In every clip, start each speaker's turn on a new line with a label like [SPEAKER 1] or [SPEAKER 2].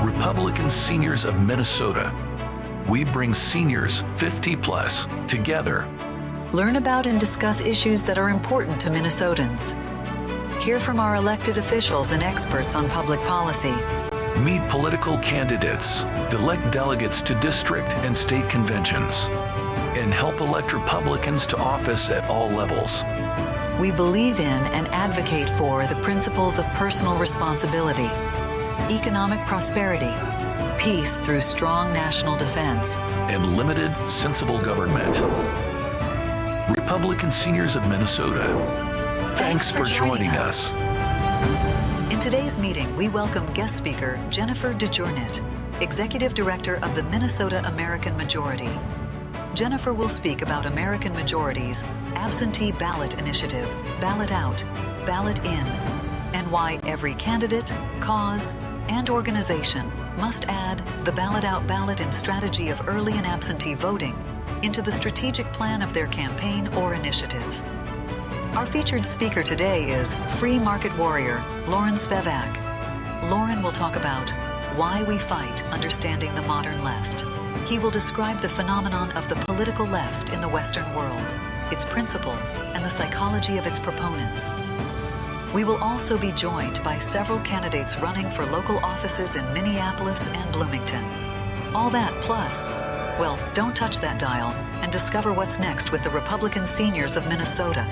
[SPEAKER 1] Republican Seniors of Minnesota. We bring seniors 50 plus together.
[SPEAKER 2] Learn about and discuss issues that are important to Minnesotans. Hear from our elected officials and experts on public policy.
[SPEAKER 1] Meet political candidates, elect delegates to district and state conventions, and help elect Republicans to office at all levels.
[SPEAKER 2] We believe in and advocate for the principles of personal responsibility, economic prosperity, peace through strong national defense,
[SPEAKER 1] and limited, sensible government. Republican Seniors of Minnesota, thanks for joining us.
[SPEAKER 2] In today's meeting, we welcome guest speaker Jennifer DeJournett, Executive Director of the Minnesota American Majority. Jennifer will speak about American Majority's absentee ballot initiative, Ballot Out, Ballot In, and why every candidate, cause, and organization must add the Ballot Out, Ballot In strategy of early and absentee voting into the strategic plan of their campaign or initiative. Our featured speaker today is Free Market Warrior Loren Spivack. Loren will talk about why we fight understanding the modern left. He will describe the phenomenon of the political left in the Western world, its principles, and the psychology of its proponents. We will also be joined by several candidates running for local offices in Minneapolis and Bloomington. All that plus, well, don't touch that dial and discover what's next with the Republican Seniors of Minnesota.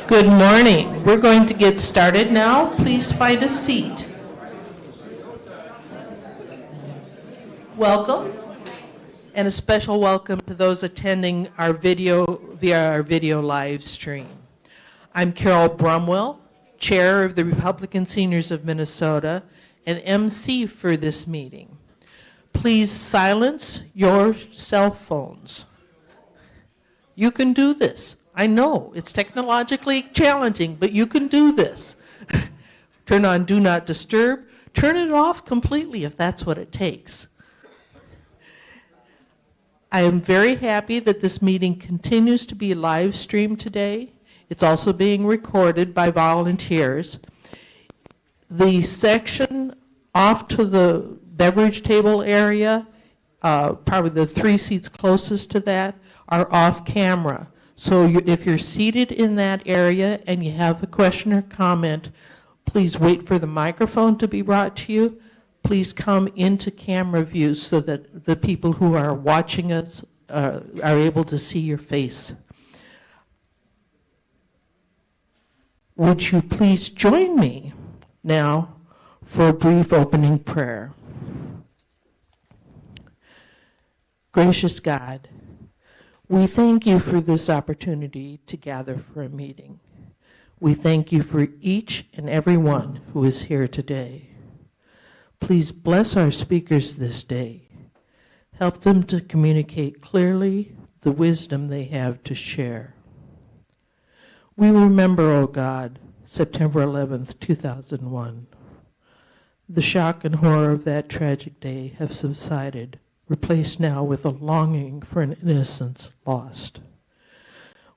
[SPEAKER 3] Good morning. We're going to get started now. Please find a seat. Welcome, and a special welcome to those attending our video via our video live stream. I'm Carol Brumwell, Chair of the Republican Seniors of Minnesota and MC for this meeting. Please silence your cell phones. You can do this. I know it's technologically challenging, but you can do this. Turn on Do Not Disturb. Turn it off completely if that's what it takes. I am very happy that this meeting continues to be live streamed today. It's also being recorded by volunteers. The section off to the beverage table area, probably the 3 seats closest to that, are off camera. So if you're seated in that area and you have a question or comment, please wait for the microphone to be brought to you. Please come into camera view so that the people who are watching us are able to see your face. Would you please join me now for a brief opening prayer? Gracious God, we thank you for this opportunity to gather for a meeting. We thank you for each and every one who is here today. Please bless our speakers this day. Help them to communicate clearly the wisdom they have to share. We remember, O God, September 11th, 2001. The shock and horror of that tragic day have subsided, replaced now with a longing for an innocence lost.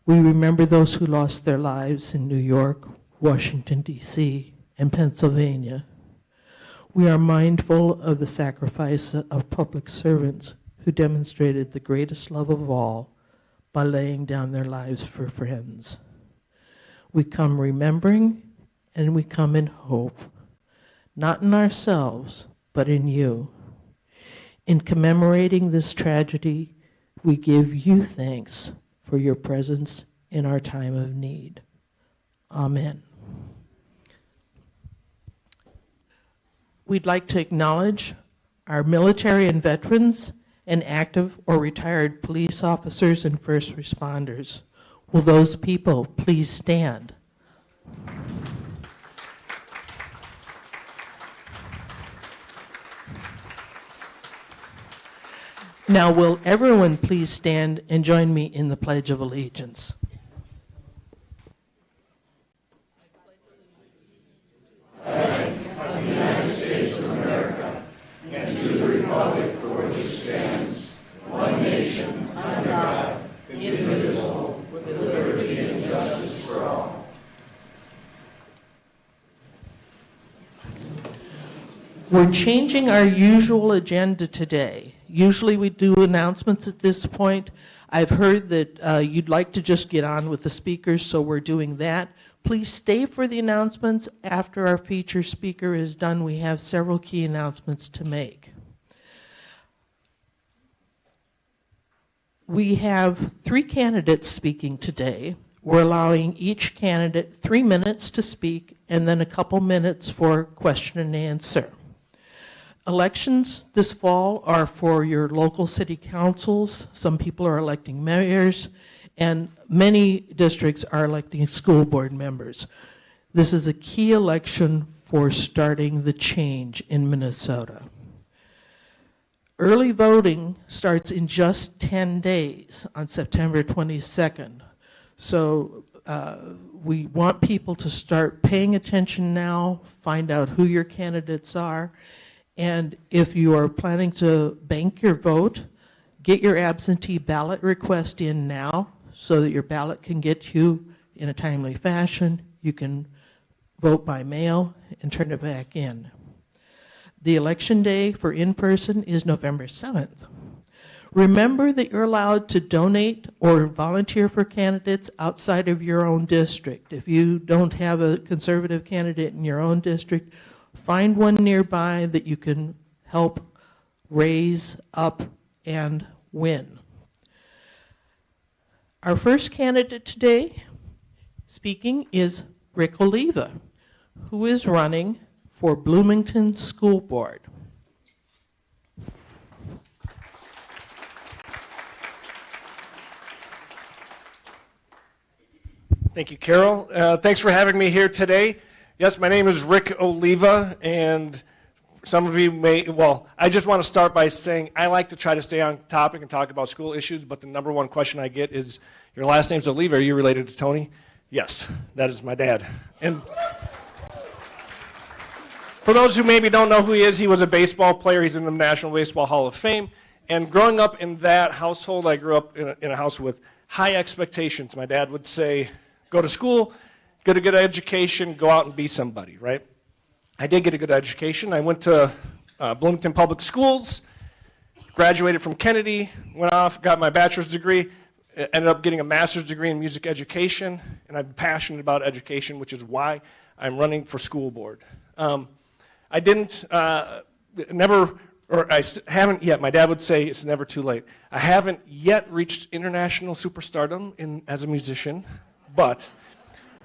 [SPEAKER 3] We remember those who lost their lives in New York, Washington, D.C., and Pennsylvania. We are mindful of the sacrifice of public servants who demonstrated the greatest love of all by laying down their lives for friends. We come remembering and we come in hope, not in ourselves, but in you. In commemorating this tragedy, we give you thanks for for your presence in our time of need. Amen. We'd like to acknowledge our military and veterans and active or retired police officers and first responders. Will those people please stand? Now, will everyone please stand and join me in the Pledge of Allegiance? We're changing our usual agenda today. Usually we do announcements at this point. I've heard that you'd like to just get on with the speakers, so we're doing that. Please stay for the announcements. After our feature speaker is done, we have several key announcements to make. We have 3 candidates speaking today. We're allowing each candidate 3 minutes to speak and then a couple minutes for question and answer. Elections this fall are for your local city councils. Some people are electing mayors, and many districts are electing school board members. This is a key election for starting the change in Minnesota. Early voting starts in just 10 days on September 22nd. So we want people to start paying attention now, find out who your candidates are, and if you are planning to bank your vote, get your absentee ballot request in now so that your ballot can get you in a timely fashion. You can vote by mail and turn it back in. The election day for in-person is November 7th. Remember that you're allowed to donate or volunteer for candidates outside of your own district. If you don't have a conservative candidate in your own district, find one nearby that you can help raise up and win. Our first candidate today speaking is Ric Oliva, who is running for Bloomington School Board.
[SPEAKER 4] Thank you, Carol. Thanks for having me here today. Yes, my name is Ric Oliva, and some of you may, well, I just want to start by saying I like to try to stay on topic and talk about school issues, but the number one question I get is, your last name's Oliva, are you related to Tony? Yes, that is my dad. And for those who maybe don't know who he is, he was a baseball player. He's in the National Baseball Hall of Fame. And growing up in that household, I grew up in a house with high expectations. My dad would say, go to school, get a good education, go out and be somebody, right? I did get a good education. I went to Bloomington Public Schools, graduated from Kennedy, went off, got my bachelor's degree, ended up getting a master's degree in music education, and I'm passionate about education, which is why I'm running for school board. I didn't, haven't yet, my dad would say it's never too late. I haven't yet reached international superstardom as a musician, but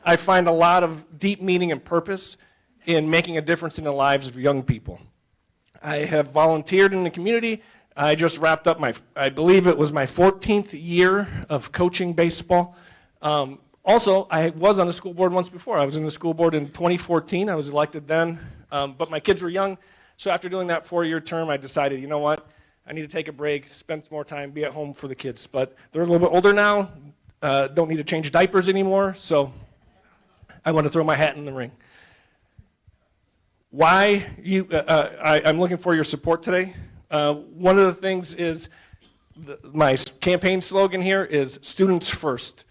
[SPEAKER 4] I find a lot of deep meaning and purpose in making a difference in the lives of young people. I have volunteered in the community. I just wrapped up I believe it was my 14th year of coaching baseball. Also, I was on the school board once before. I was in the school board in 2014. I was elected then, but my kids were young. So after doing that 4-year term, I decided, you know what? I need to take a break, spend some more time, be at home for the kids. But they're a little bit older now, don't need to change diapers anymore, so I want to throw my hat in the ring. Why I'm looking for your support today. One of the things is my campaign slogan here is students first.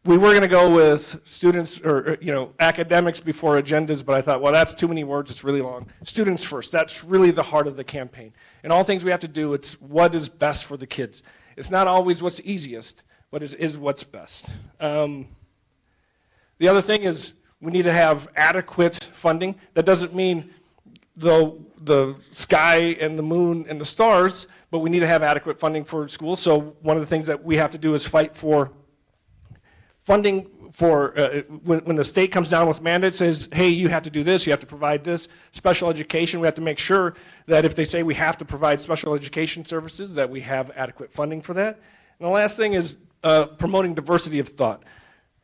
[SPEAKER 4] We were going to go with students or academics before agendas, but I thought, well, that's too many words. It's really long. Students first. That's really the heart of the campaign. And all things we have to do, it's what is best for the kids. It's not always what's easiest, but it is what's best. The other thing is we need to have adequate funding. That doesn't mean the sky and the moon and the stars, but we need to have adequate funding for schools. So one of the things that we have to do is fight for funding for when the state comes down with mandates, says, hey, you have to do this, you have to provide this. Special education, we have to make sure that if they say we have to provide special education services, that we have adequate funding for that. And the last thing is promoting diversity of thought.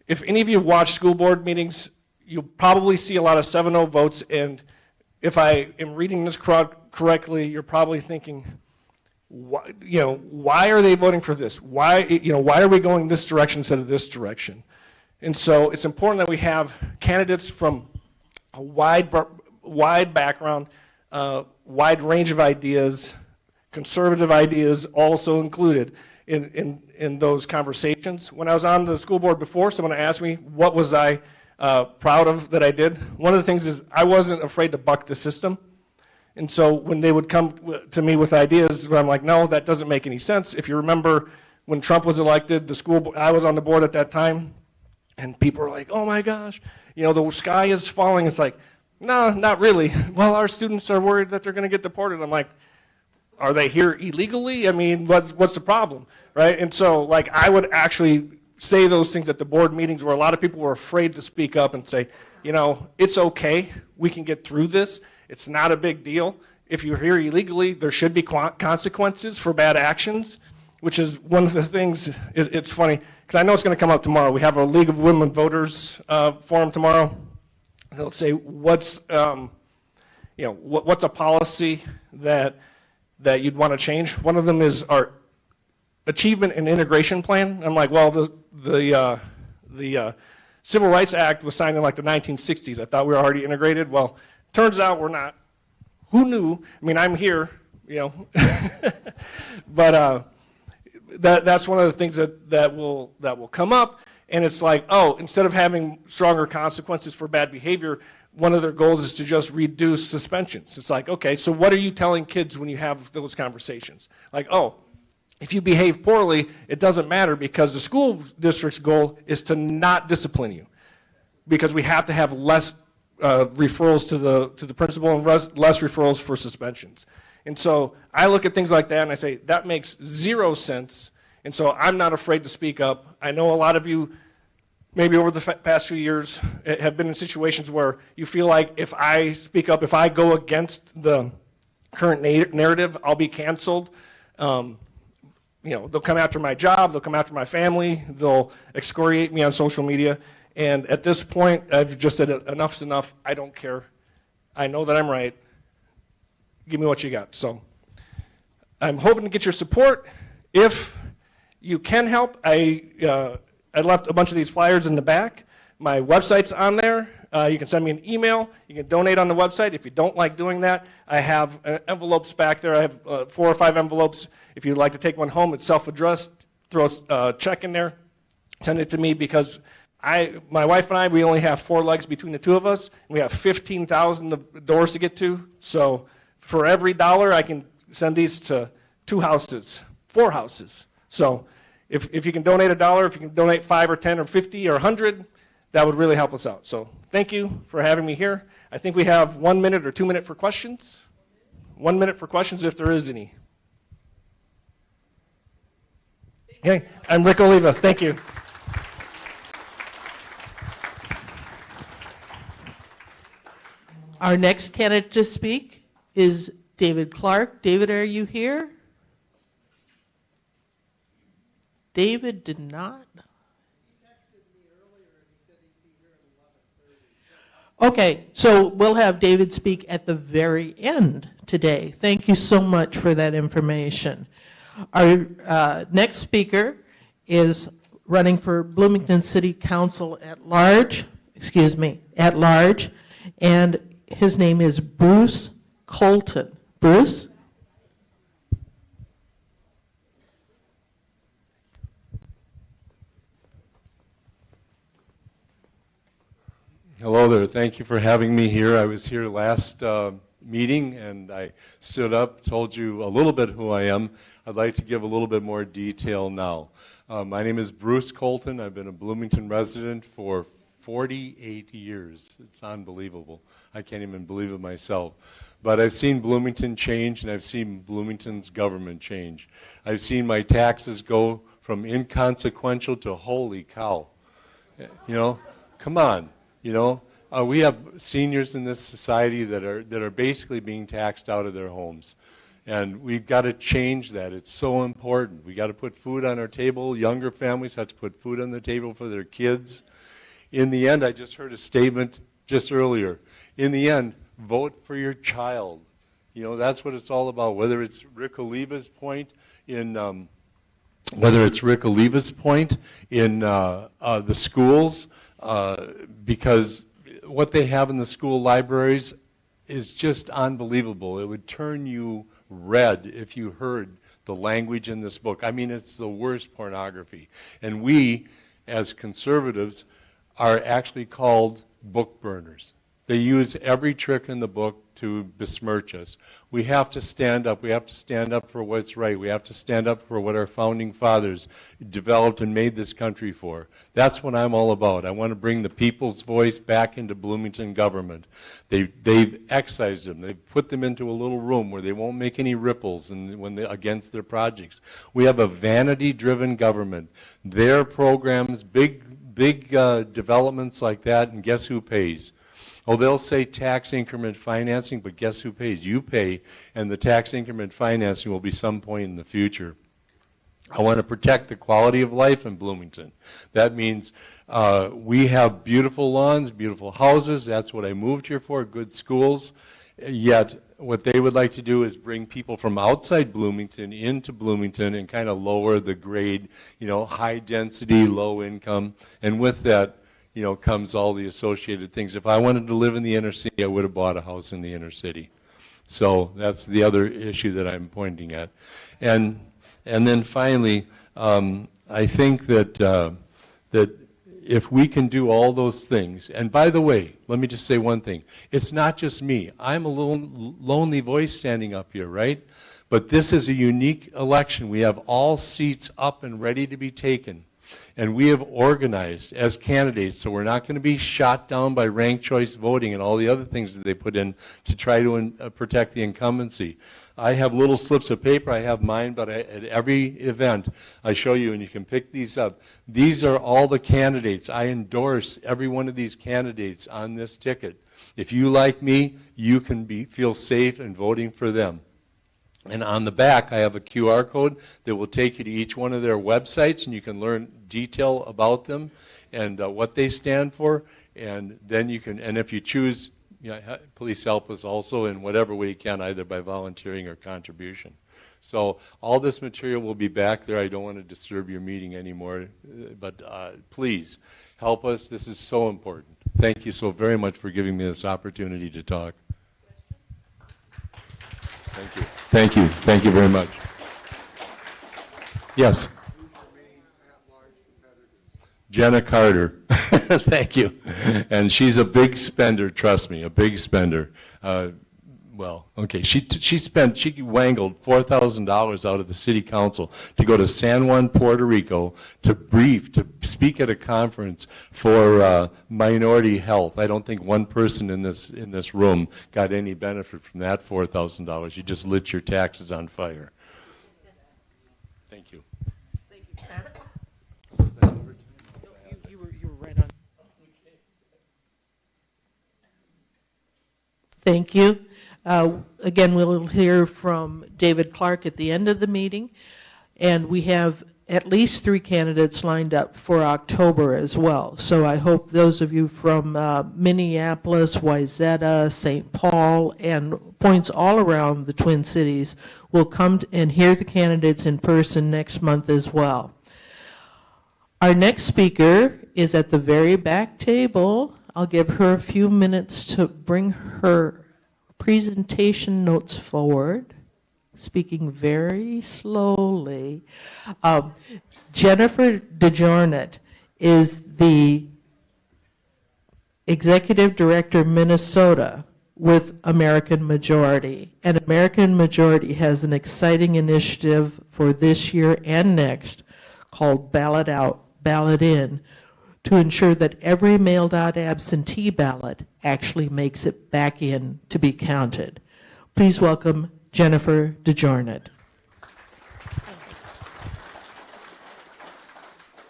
[SPEAKER 4] If any of you watch school board meetings, you'll probably see a lot of 7-0 votes, and if I am reading this correctly, you're probably thinking, why are they voting for this? Why are we going this direction instead of this direction? And so it's important that we have candidates from a wide background, wide range of ideas, conservative ideas also included in those conversations. When I was on the school board before, someone asked me, what was I proud of that I did? One of the things is I wasn't afraid to buck the system. And so when they would come to me with ideas, where I'm like, no, that doesn't make any sense. If you remember when Trump was elected, I was on the board at that time, and people were like, oh my gosh, the sky is falling. It's like, no, not really. Well, our students are worried that they're going to get deported. I'm like, are they here illegally? I mean, what's the problem, right? And so, I would actually say those things at the board meetings where a lot of people were afraid to speak up and say, it's okay. We can get through this. It's not a big deal. If you're here illegally, there should be consequences for bad actions, which is one of the things. It's funny, because I know it's going to come up tomorrow. We have a League of Women Voters forum tomorrow. They'll say, what's a policy that you'd want to change? One of them is our achievement and integration plan. I'm like, well, the Civil Rights Act was signed in the 1960s. I thought we were already integrated. Well, turns out we're not. Who knew? I mean, I'm here, but that's one of the things that will come up. And it's like, oh, instead of having stronger consequences for bad behavior, one of their goals is to just reduce suspensions. It's like, okay, so what are you telling kids when you have those conversations? Like, oh, if you behave poorly, it doesn't matter because the school district's goal is to not discipline you, because we have to have less referrals to the principal and less referrals for suspensions. And so I look at things like that and I say, that makes zero sense. And so I'm not afraid to speak up. I know a lot of you, maybe over the past few years, have been in situations where you feel like if I speak up, if I go against the current narrative, I'll be canceled. They'll come after my job, they'll come after my family, they'll excoriate me on social media. And at this point, I've just said enough's enough. I don't care. I know that I'm right. Give me what you got. So I'm hoping to get your support. If you can help, I left a bunch of these flyers in the back. My website's on there. You can send me an email. You can donate on the website. If you don't like doing that, I have envelopes back there. I have 4 or 5 envelopes. If you'd like to take one home, it's self-addressed. Throw a check in there. Send it to me because my wife and I, we only have 4 legs between the two of us. And we have 15,000 doors to get to. So for every $1, I can send these to 2 houses, 4 houses. So if you can donate $1, if you can donate 5 or 10 or 50 or 100, that would really help us out. So thank you for having me here. I think we have 1 minute or 2 minutes for questions. 1 minute for questions if there is any. Okay, I'm Ric Oliva. Thank you.
[SPEAKER 3] Our next candidate to speak is David Clark. David, are you here? David did not. Okay, so we'll have David speak at the very end today. Thank you so much for that information. Our next speaker is running for Bloomington City Council at large, and his name is Bruce Colton. Bruce?
[SPEAKER 5] Hello there. Thank you for having me here. I was here last meeting and I stood up, told you a little bit who I am. I'd like to give a little bit more detail now. My name is Bruce Colton. I've been a Bloomington resident for 48 years. It's unbelievable. I can't even believe it myself. But I've seen Bloomington change, and I've seen Bloomington's government change. I've seen my taxes go from inconsequential to holy cow. You know, come on, you know. We have seniors in this society that are basically being taxed out of their homes. And we've got to change that. It's so important. We got to put food on our table. Younger families have to put food on the table for their kids. In the end, I just heard a statement just earlier. In the end, vote for your child. You know, that's what it's all about. Whether it's Ric Oliva's point in the schools, because what they have in the school libraries is just unbelievable. It would turn you red if you heard the language in this book. I mean, it's the worst pornography. And we, as conservatives, are actually called book burners. They use every trick in the book to besmirch us. We have to stand up. We have to stand up for what's right. We have to stand up for what our founding fathers developed and made this country for. That's what I'm all about. I want to bring the people's voice back into Bloomington government. They've excised them. They've put them into a little room where they won't make any ripples against their projects. We have a vanity-driven government. Their programs, big developments like that, and guess who pays? Oh, they'll say tax increment financing, but guess who pays? You pay, and the tax increment financing will be some point in the future. I want to protect the quality of life in Bloomington. That means we have beautiful lawns, beautiful houses. That's what I moved here for, good schools. Yet what they would like to do is bring people from outside Bloomington into Bloomington and kind of lower the grade, you know, high density, low income. And with that, you know, comes all the associated things. If I wanted to live in the inner city, I would have bought a house in the inner city. So that's the other issue that I'm pointing at. And then finally, I think that if we can do all those things, and by the way, let me just say one thing. It's not just me. I'm a lonely voice standing up here, right? But this is a unique election. We have all seats up and ready to be taken. And we have organized as candidates, so we're not going to be shot down by ranked choice voting and all the other things that they put in to try to protect the incumbency. I have little slips of paper. I have mine, but at every event I show you, and you can pick these up. These are all the candidates. I endorse every one of these candidates on this ticket. If you like me, you can feel safe in voting for them. And on the back, I have a QR code that will take you to each one of their websites, and you can learn detail about them and what they stand for. And then you can, and if you choose, you know, please help us also in whatever way you can, either by volunteering or contribution. So all this material will be back there. I don't want to disturb your meeting anymore, but please help us. This is so important. Thank you so very much for giving me this opportunity to talk. Thank you. Thank you. Thank you very much. Yes. Jenna Carter. Thank you. And she's a big spender, trust me, a big spender. Well, okay, she wangled $4,000 out of the city council to go to San Juan, Puerto Rico to speak at a conference for minority health. I don't think one person in this room got any benefit from that $4,000. You just lit your taxes on fire. Thank you.
[SPEAKER 3] Thank you, Pat. You were right on. Thank you. Again, we'll hear from David Clark at the end of the meeting, and we have at least 3 candidates lined up for October as well. So I hope those of you from Minneapolis, Wayzata, St. Paul, and points all around the Twin Cities will come and hear the candidates in person next month as well. Our next speaker is at the very back table. I'll give her a few minutes to bring her presentation notes forward, speaking very slowly. Jennifer DeJournett is the Executive Director, Minnesota, with American Majority. And American Majority has an exciting initiative for this year and next called Ballot Out, Ballot In. to ensure that every mailed-out absentee ballot actually makes it back in to be counted. Please welcome Jennifer DeJournett.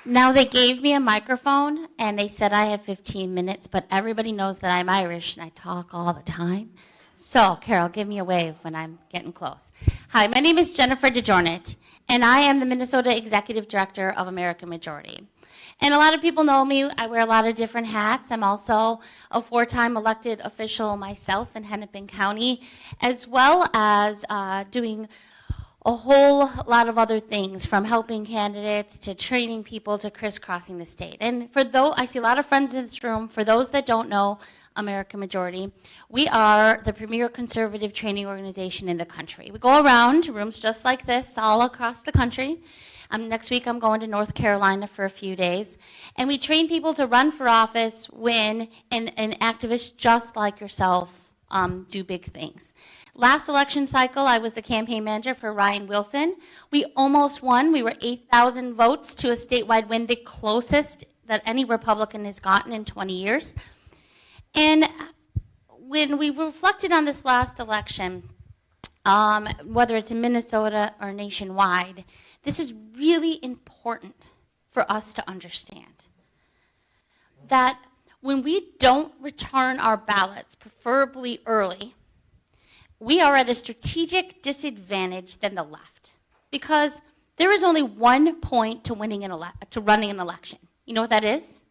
[SPEAKER 6] Now, they gave me a microphone, and they said I have 15 minutes, but everybody knows that I'm Irish, and I talk all the time. So, Carol, give me a wave when I'm getting close. Hi, my name is Jennifer DeJournett, and I am the Minnesota Executive Director of American Majority. And a lot of people know me. I wear a lot of different hats. I'm also a 4-time elected official myself in Hennepin County, as well as doing a whole lot of other things, from helping candidates to training people to crisscrossing the state. And for those, I see a lot of friends in this room. For those that don't know American Majority, we are the premier conservative training organization in the country. We go around rooms just like this all across the country. Next week I'm going to North Carolina for a few days. And we train people to run for office, win, and activists just like yourself do big things. Last election cycle, I was the campaign manager for Ryan Wilson. We almost won. We were 8,000 votes to a statewide win, the closest that any Republican has gotten in 20 years. And when we reflected on this last election, whether it's in Minnesota or nationwide, this is really important for us to understand. That when we don't return our ballots, preferably early, we are at a strategic disadvantage than the left, because there is only one point to running an election. You know what that is?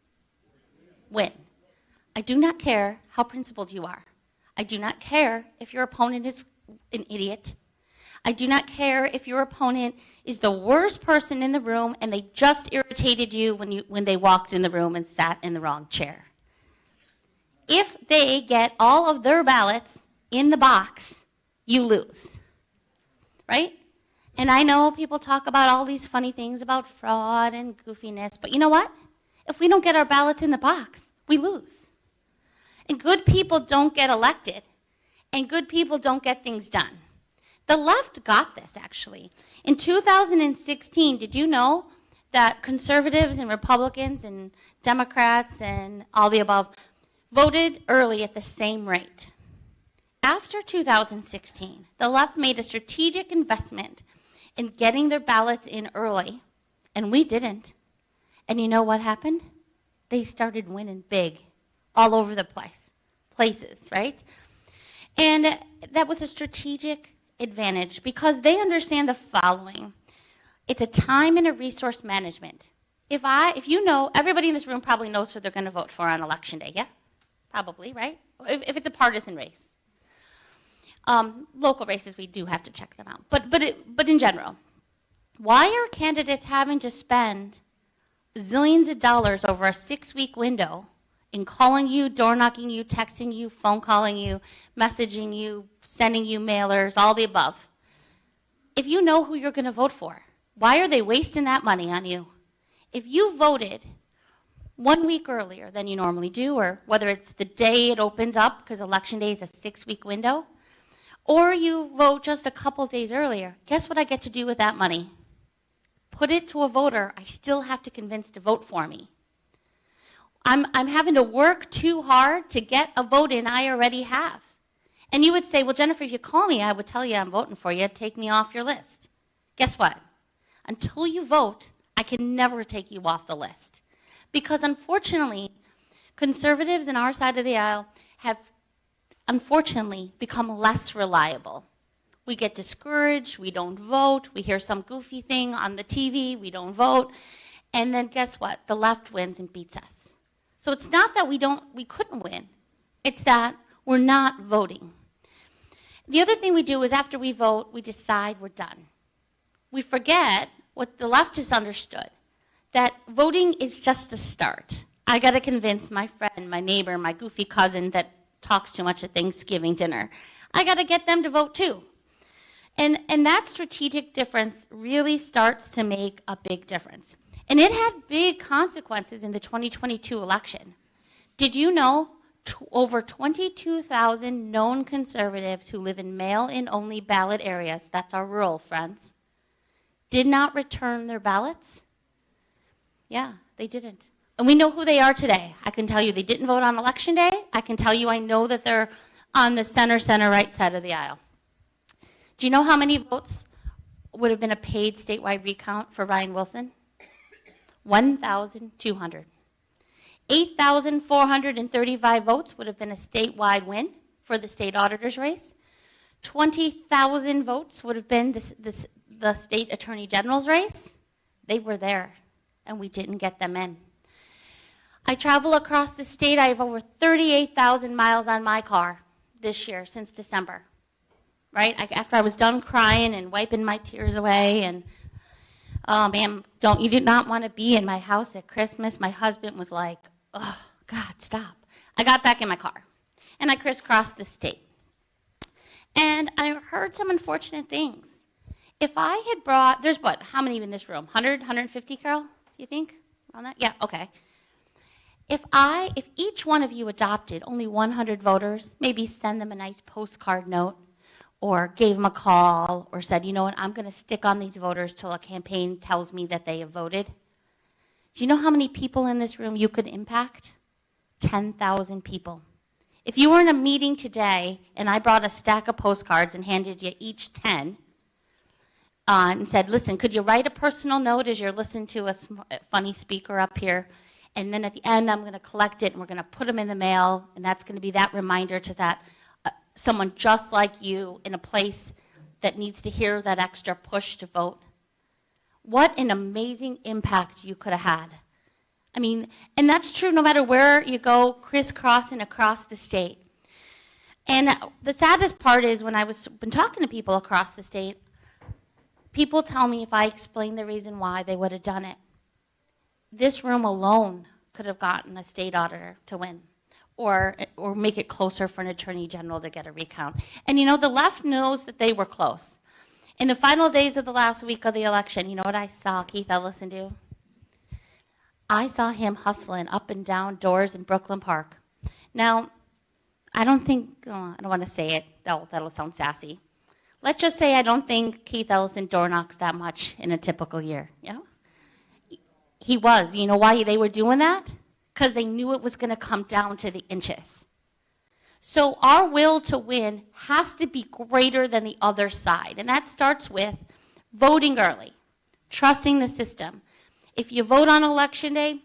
[SPEAKER 6] Win. I do not care how principled you are. I do not care if your opponent is an idiot. I do not care if your opponent is the worst person in the room and they just irritated you when they walked in the room and sat in the wrong chair. If they get all of their ballots in the box, you lose, right? And I know people talk about all these funny things about fraud and goofiness, but you know what? If we don't get our ballots in the box, we lose. And good people don't get elected, and good people don't get things done. The left got this, actually. In 2016, did you know that conservatives and Republicans and Democrats and all the above voted early at the same rate? After 2016, the left made a strategic investment in getting their ballots in early, and we didn't. And you know what happened? They started winning big all over the places, right? And that was a strategic advantage because they understand the following. It's a time and a resource management. If you know, everybody in this room probably knows who they're going to vote for on election day, yeah? Probably, right? If it's a partisan race. Local races, we do have to check them out. But in general, why are candidates having to spend zillions of dollars over a 6-week window in calling you, door knocking you, texting you, phone calling you, messaging you, sending you mailers, all the above? If you know who you're going to vote for, why are they wasting that money on you? If you voted 1 week earlier than you normally do, or whether it's the day it opens up, because election day is a 6-week window, or you vote just a couple days earlier, guess what I get to do with that money? Put it to a voter I still have to convince to vote for me. I'm having to work too hard to get a vote in I already have. And you would say, well, Jennifer, if you call me, I would tell you I'm voting for you. Take me off your list. Guess what? Until you vote, I can never take you off the list. Because unfortunately, conservatives in our side of the aisle have unfortunately become less reliable. We get discouraged, we don't vote, we hear some goofy thing on the TV, we don't vote, and then guess what? The left wins and beats us. So it's not that we couldn't win, it's that we're not voting. The other thing we do is after we vote, we decide we're done. We forget what the left has understood, that voting is just the start. I got to convince my friend, my neighbor, my goofy cousin that talks too much at Thanksgiving dinner. I got to get them to vote too. And that strategic difference really starts to make a big difference. And it had big consequences in the 2022 election. Did you know over 22,000 known conservatives who live in mail-in only ballot areas, that's our rural friends, did not return their ballots? Yeah, they didn't. And we know who they are today. I can tell you they didn't vote on election day. I can tell you I know that they're on the center right side of the aisle. Do you know how many votes would have been a paid statewide recount for Ryan Wilson? 1,200. 8,435 votes would have been a statewide win for the state auditor's race. 20,000 votes would have been the state attorney general's race. They were there, and we didn't get them in. I travel across the state. I have over 38,000 miles on my car this year since December, right? After I was done crying and wiping my tears away and, oh, ma'am, you did not want to be in my house at Christmas. My husband was like, oh, God, stop. I got back in my car, and I crisscrossed the state. And I heard some unfortunate things. If I had brought, there's what, how many in this room? 100, 150, Carol, do you think? Around that? Yeah, okay. If each one of you adopted only 100 voters, maybe send them a nice postcard note or gave them a call or said, you know what, I'm going to stick on these voters till a campaign tells me that they have voted. Do you know how many people in this room you could impact? 10,000 people. If you were in a meeting today and I brought a stack of postcards and handed you each 10 and said, listen, could you write a personal note as you're listening to a funny speaker up here? And then at the end, I'm going to collect it, and we're going to put them in the mail, and that's going to be that reminder to that someone just like you in a place that needs to hear that extra push to vote. What an amazing impact you could have had. I mean, and that's true no matter where you go, crisscrossing across the state. And the saddest part is when been talking to people across the state, people tell me if I explain the reason why, they would have done it. This room alone could have gotten a state auditor to win or make it closer for an attorney general to get a recount. And you know, the left knows that they were close. In the final days of the last week of the election, you know what I saw Keith Ellison do? I saw him hustling up and down doors in Brooklyn Park. Now, I don't want to say it, that'll sound sassy. Let's just say I don't think Keith Ellison door knocks that much in a typical year, yeah? He was. You know why they were doing that? Because they knew it was going to come down to the inches. So our will to win has to be greater than the other side. And that starts with voting early, trusting the system. If you vote on election day,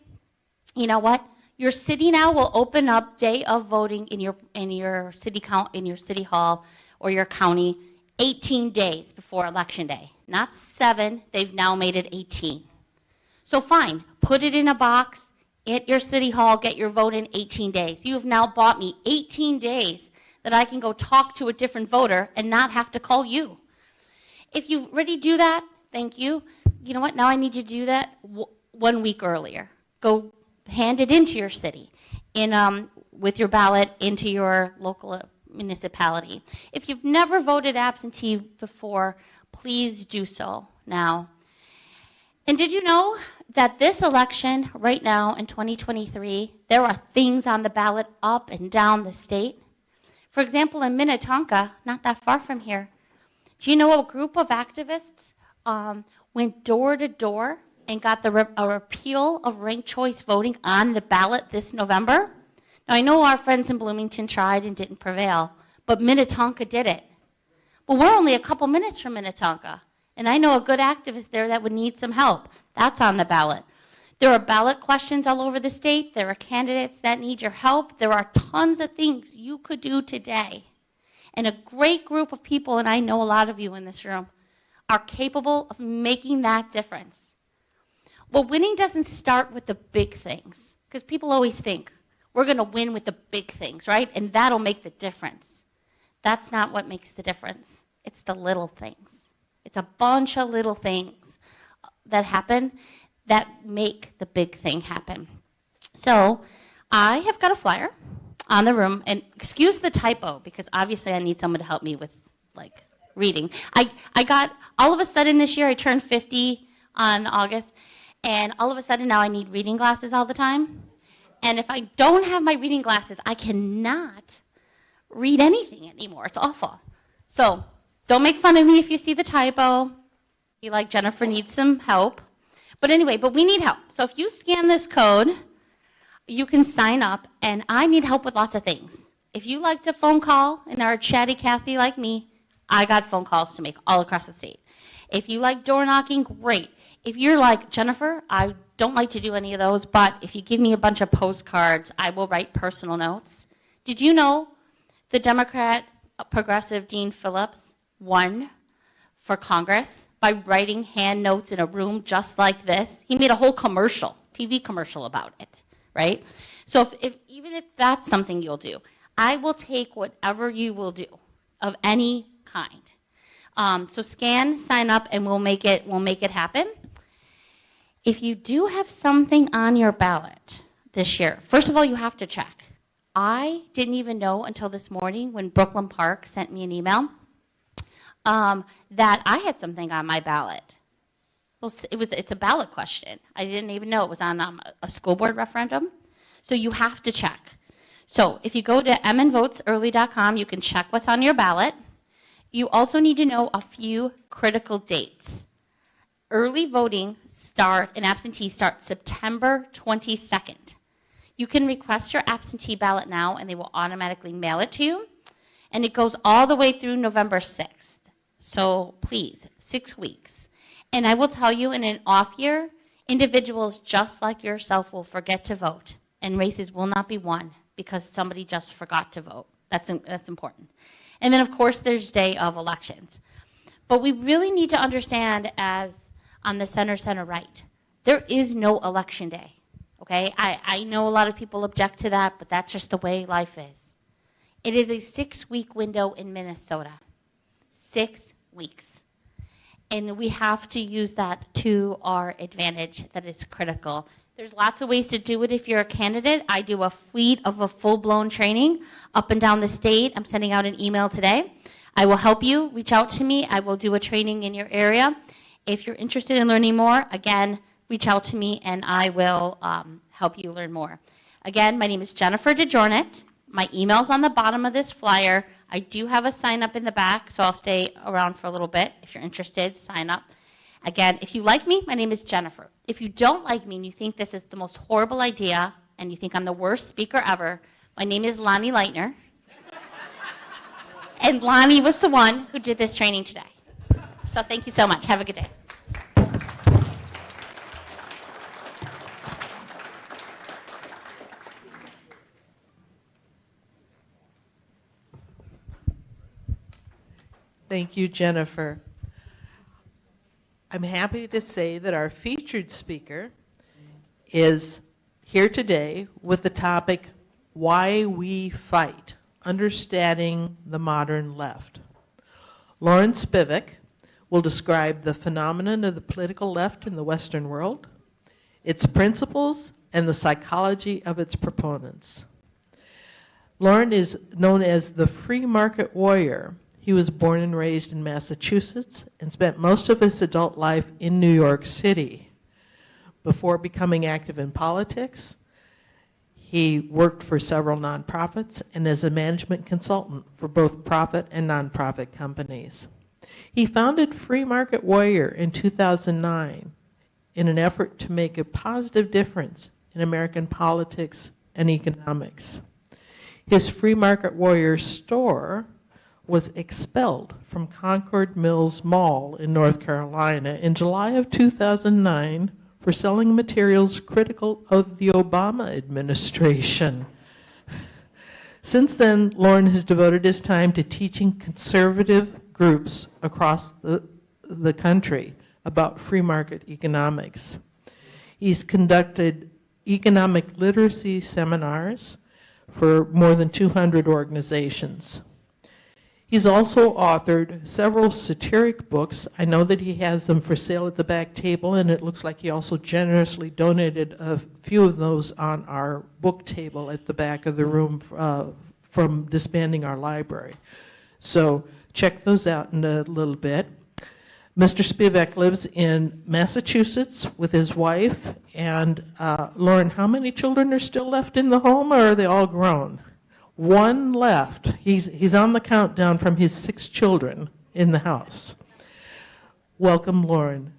[SPEAKER 6] you know what? Your city now will open up day of voting in your city hall or your county 18 days before election day. Not 7, they've now made it 18. So fine, put it in a box at your city hall, get your vote in 18 days. You have now bought me 18 days that I can go talk to a different voter and not have to call you. If you already do that, thank you. You know what, now I need you to do that 1 week earlier. Go hand it into your city with your ballot into your local municipality. If you've never voted absentee before, please do so now. And did you know that this election right now in 2023, there are things on the ballot up and down the state? For example, in Minnetonka, not that far from here, do you know a group of activists went door to door and got a repeal of ranked choice voting on the ballot this November? Now, I know our friends in Bloomington tried and didn't prevail, but Minnetonka did it. But we're only a couple minutes from Minnetonka. And I know a good activist there that would need some help. That's on the ballot. There are ballot questions all over the state. There are candidates that need your help. There are tons of things you could do today. And a great group of people, and I know a lot of you in this room, are capable of making that difference. Well, winning doesn't start with the big things, because people always think, we're going to win with the big things, right? And that'll make the difference. That's not what makes the difference. It's the little things. It's a bunch of little things that happen that make the big thing happen. So I have got a flyer on the room, and excuse the typo, because obviously I need someone to help me with reading. I got, all of a sudden this year, I turned 50 on August, and all of a sudden now I need reading glasses all the time. And if I don't have my reading glasses, I cannot read anything anymore. It's awful. So don't make fun of me if you see the typo. Be like, Jennifer needs some help. But anyway, we need help. So if you scan this code, you can sign up, and I need help with lots of things. If you like to phone call and are a chatty Cathy like me, I got phone calls to make all across the state. If you like door knocking, great. If you're like, Jennifer, I don't like to do any of those, but if you give me a bunch of postcards, I will write personal notes. Did you know the Democrat progressive Dean Phillips won for Congress by writing hand notes in a room just like this? He made a whole commercial, TV commercial about it, right? So even if that's something you'll do, I will take whatever you will do of any kind. So scan, sign up, and we'll make it happen. If you do have something on your ballot this year, first of all, you have to check. I didn't even know until this morning when Brooklyn Park sent me an email that I had something on my ballot. Well, it's a ballot question. I didn't even know it was on a school board referendum. So you have to check. So if you go to mnvotesearly.com, you can check what's on your ballot. You also need to know a few critical dates. Early voting and absentee start September 22nd. You can request your absentee ballot now, and they will automatically mail it to you. And it goes all the way through November 6th. So please, 6 weeks. And I will tell you, in an off year, individuals just like yourself will forget to vote, and races will not be won because somebody just forgot to vote. That's important. And then, of course, there's day of elections. But we really need to understand, as on the center right, there is no election day, okay? I know a lot of people object to that, but that's just the way life is. It is a 6-week window in Minnesota. 6 weeks. And we have to use that to our advantage. That is critical. There's lots of ways to do it if you're a candidate. I do a fleet of a full-blown training up and down the state. I'm sending out an email today. I will help you. Reach out to me. I will do a training in your area. If you're interested in learning more, again, reach out to me and I will help you learn more. Again, my name is Jennifer DeJournett. My email's on the bottom of this flyer. I do have a sign up in the back, so I'll stay around for a little bit. If you're interested, sign up. Again, if you like me, my name is Jennifer. If you don't like me and you think this is the most horrible idea and you think I'm the worst speaker ever, my name is Lonnie Leitner. And Lonnie was the one who did this training today. So thank you so much. Have a good day.
[SPEAKER 3] Thank you, Jennifer. I'm happy to say that our featured speaker is here today with the topic, Why We Fight, Understanding the Modern Left. Loren Spivack will describe the phenomenon of the political left in the Western world, its principles, and the psychology of its proponents. Loren is known as the free market warrior. He was born and raised in Massachusetts and spent most of his adult life in New York City. Before becoming active in politics, he worked for several nonprofits and as a management consultant for both profit and nonprofit companies. He founded Free Market Warrior in 2009 in an effort to make a positive difference in American politics and economics. His Free Market Warrior store was expelled from Concord Mills Mall in North Carolina in July of 2009 for selling materials critical of the Obama administration. Since then, Loren has devoted his time to teaching conservative groups across the country about free market economics. He's conducted economic literacy seminars for more than 200 organizations. He's also authored several satiric books. I know that he has them for sale at the back table, and it looks like he also generously donated a few of those on our book table at the back of the room from disbanding our library. So check those out in a little bit. Mr. Spivack lives in Massachusetts with his wife. And Loren, how many children are still left in the home, or are they all grown? One left. He's on the countdown from his 6 children in the house. Welcome, Loren.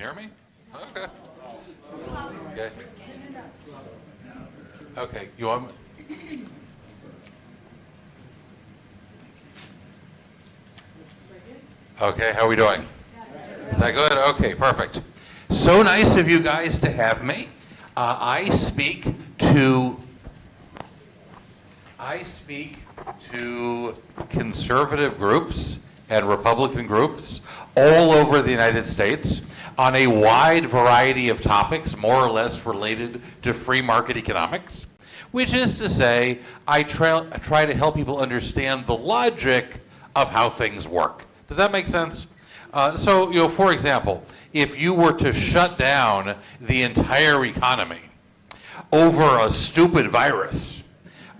[SPEAKER 7] hear me? Okay. Okay. Okay, you want me? Okay, how are we doing? Is that good? Okay, perfect. So nice of you guys to have me. I speak to conservative groups and Republican groups all over the United States on a wide variety of topics, more or less related to free market economics, which is to say, I try to help people understand the logic of how things work. Does that make sense? So, you know, for example, if you were to shut down the entire economy over a stupid virus,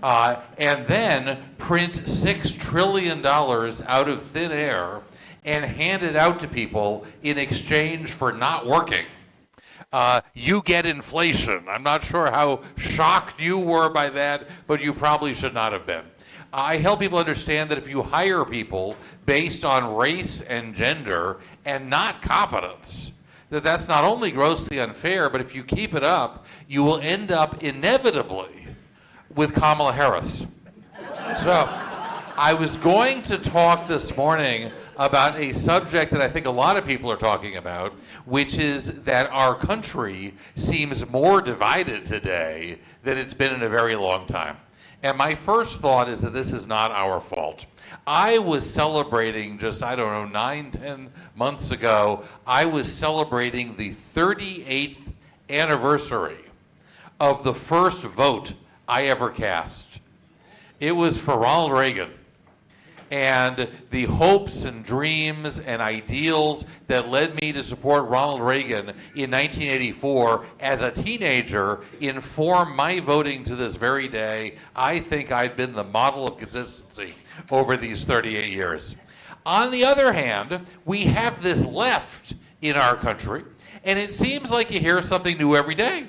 [SPEAKER 7] and then print $6 trillion out of thin air and hand it out to people in exchange for not working, you get inflation. I'm not sure how shocked you were by that, but you probably should not have been. I help people understand that if you hire people based on race and gender and not competence, that's not only grossly unfair, but if you keep it up, you will end up inevitably with Kamala Harris. So I was going to talk this morning about a subject that I think a lot of people are talking about, which is that our country seems more divided today than it's been in a very long time. And my first thought is that this is not our fault. I was celebrating just, 9-10 months ago, I was celebrating the 38th anniversary of the first vote I ever cast. It was for Ronald Reagan. And the hopes and dreams and ideals that led me to support Ronald Reagan in 1984 as a teenager inform my voting to this very day. I think I've been the model of consistency over these 38 years. On the other hand, we have this left in our country, and it seems like you hear something new every day.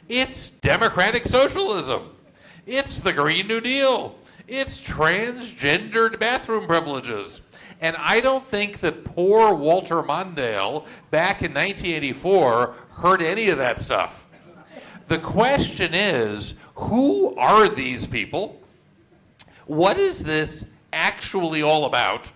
[SPEAKER 7] It's democratic socialism. It's the Green New Deal. It's transgendered bathroom privileges. And I don't think that poor Walter Mondale back in 1984 heard any of that stuff. The question is, who are these people? What is this actually all about?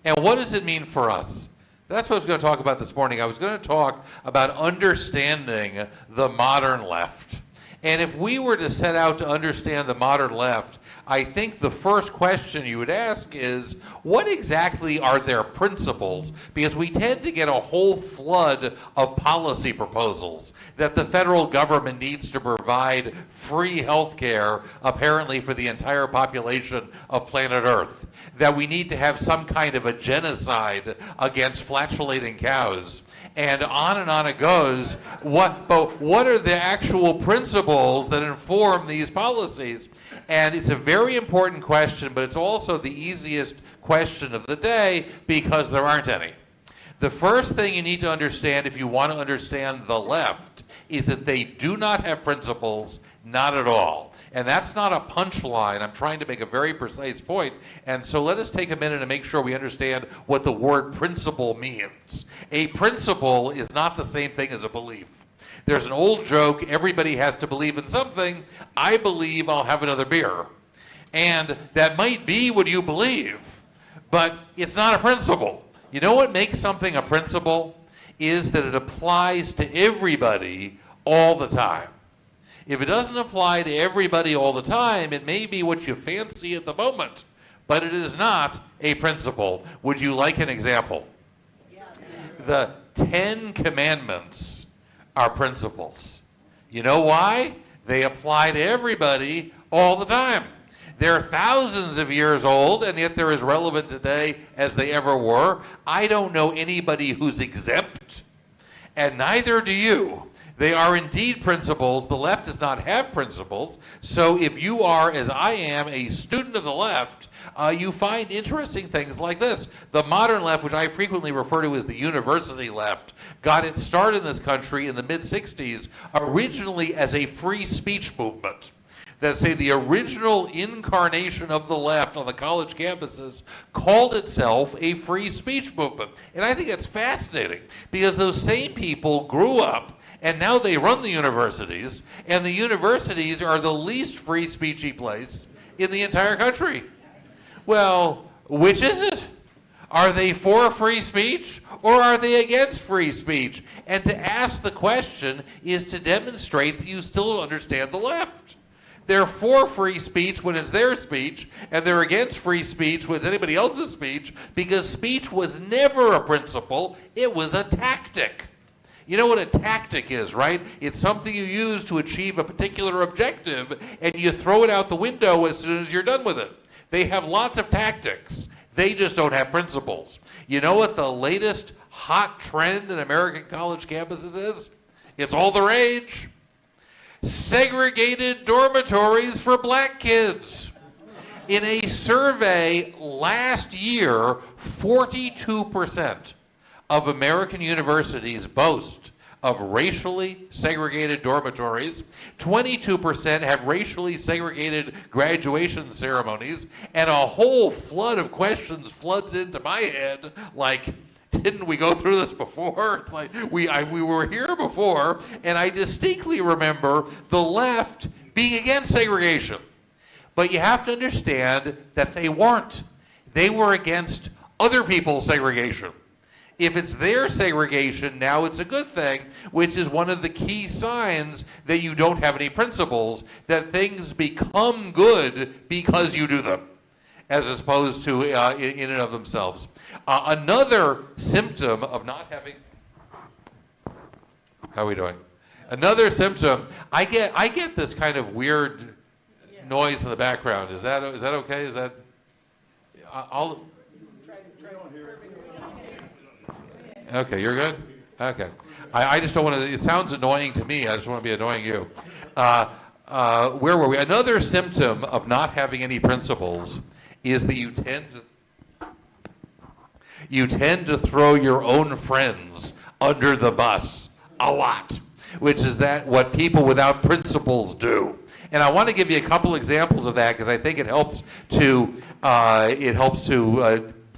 [SPEAKER 7] And what does it mean for us? That's what I was going to talk about this morning. I was going to talk about understanding the modern left. And if we were to set out to understand the modern left, I think the first question you would ask is, what exactly are their principles? Because we tend to get a whole flood of policy proposals that the federal government needs to provide free health care, apparently for the entire population of planet Earth, that we need to have some kind of a genocide against flatulating cows. And on it goes. But what are the actual principles that inform these policies? And it's a very important question, but it's also the easiest question of the day because there aren't any. The first thing you need to understand if you want to understand the left is that they do not have principles, not at all. And that's not a punchline. I'm trying to make a very precise point. And so let us take a minute and make sure we understand what the word principle means. A principle is not the same thing as a belief. There's an old joke, everybody has to believe in something. I believe I'll have another beer. And that might be what you believe, but it's not a principle. You know what makes something a principle? Is that it applies to everybody all the time. If it doesn't apply to everybody all the time, it may be what you fancy at the moment, but it is not a principle. Would you like an example? Yeah. The 10 Commandments are principles. You know why? They apply to everybody all the time. They're thousands of years old, and yet they're as relevant today as they ever were. I don't know anybody who's exempt, and neither do you. They are indeed principles. The left does not have principles. So if you are, as I am, a student of the left, you find interesting things like this. The modern left, which I frequently refer to as the university left, got its start in this country in the mid-'60s, originally as a free speech movement. that say the original incarnation of the left on the college campuses called itself a free speech movement. And I think that's fascinating because those same people grew up and now they run the universities, and the universities are the least free speechy place in the entire country. Well, which is it? Are they for free speech or are they against free speech? And to ask the question is to demonstrate that you still understand the left. They're for free speech when it's their speech, and they're against free speech when it's anybody else's speech, because speech was never a principle, it was a tactic. You know what a tactic is, right? It's something you use to achieve a particular objective, and you throw it out the window as soon as you're done with it. They have lots of tactics. They just don't have principles. You know what the latest hot trend in American college campuses is? It's all the rage. Segregated dormitories for black kids. In a survey last year, 42% of American universities boast of racially segregated dormitories. 22% have racially segregated graduation ceremonies, and a whole flood of questions floods into my head like, didn't we go through this before? It's like, we were here before, and I distinctly remember the left being against segregation. But you have to understand that they weren't. They were against other people's segregation. If it's their segregation, now it's a good thing, which is one of the key signs that you don't have any principles, that things become good because you do them, as opposed to in and of themselves. Another symptom of not having... How are we doing? Another symptom, I get this kind of weird noise in the background. Is that okay? Is that... I'll... Okay, you're good? Okay. I just don't want to, it sounds annoying to me. I just want to be annoying you. Where were we? Another symptom of not having any principles is that you tend to throw your own friends under the bus a lot, which is that what people without principles do. And I want to give you a couple examples of that because I think it helps to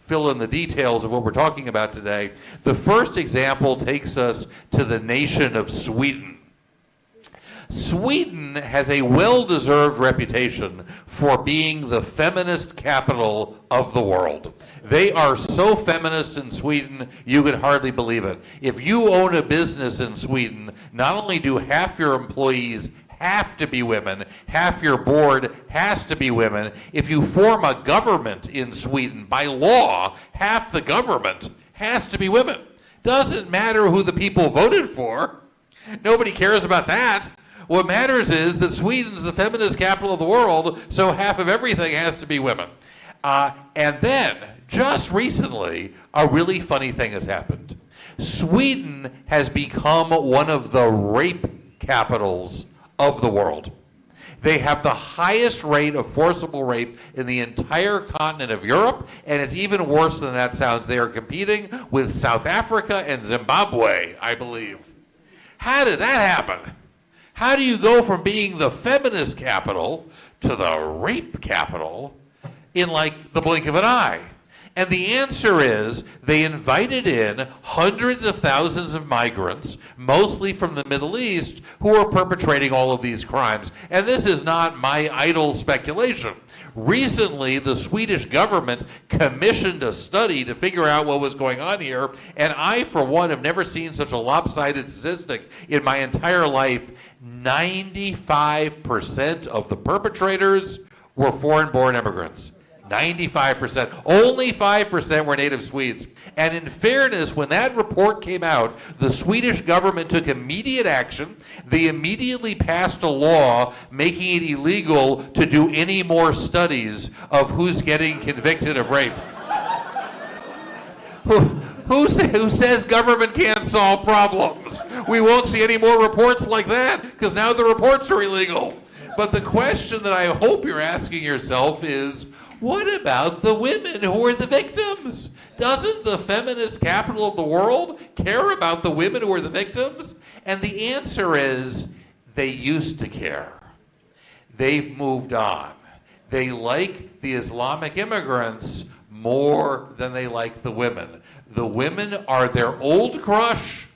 [SPEAKER 7] fill in the details of what we're talking about today. The first example takes us to the nation of Sweden. Sweden has a well-deserved reputation for being the feminist capital of the world. They are so feminist in Sweden, you could hardly believe it. If you own a business in Sweden, not only do half your employees have to be women, half your board has to be women. If you form a government in Sweden, by law, half the government has to be women. Doesn't matter who the people voted for. Nobody cares about that. What matters is that Sweden's the feminist capital of the world, so half of everything has to be women. And then, just recently, a really funny thing has happened. Sweden has become one of the rape capitals of the world. They have the highest rate of forcible rape in the entire continent of Europe, and it's even worse than that sounds. They are competing with South Africa and Zimbabwe, I believe. How did that happen? How do you go from being the feminist capital to the rape capital in like the blink of an eye? And the answer is they invited in hundreds of thousands of migrants, mostly from the Middle East, who are perpetrating all of these crimes. And this is not my idle speculation. Recently, the Swedish government commissioned a study to figure out what was going on here, and I, for one, have never seen such a lopsided statistic in my entire life. 95% of the perpetrators were foreign-born immigrants. 95%. Only 5% were native Swedes. And in fairness, when that report came out, the Swedish government took immediate action. They immediately passed a law making it illegal to do any more studies of who's getting convicted of rape. Who says government can't solve problems? We won't see any more reports like that because now the reports are illegal. But the question that I hope you're asking yourself is, what about the women who are the victims? Doesn't the feminist capital of the world care about the women who are the victims? And the answer is, they used to care. they've moved on. They like the Islamic immigrants more than they like the women. The women are their old crush.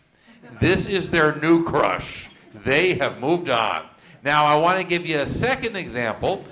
[SPEAKER 7] This is their new crush. They have moved on. Now, I want to give you a second example,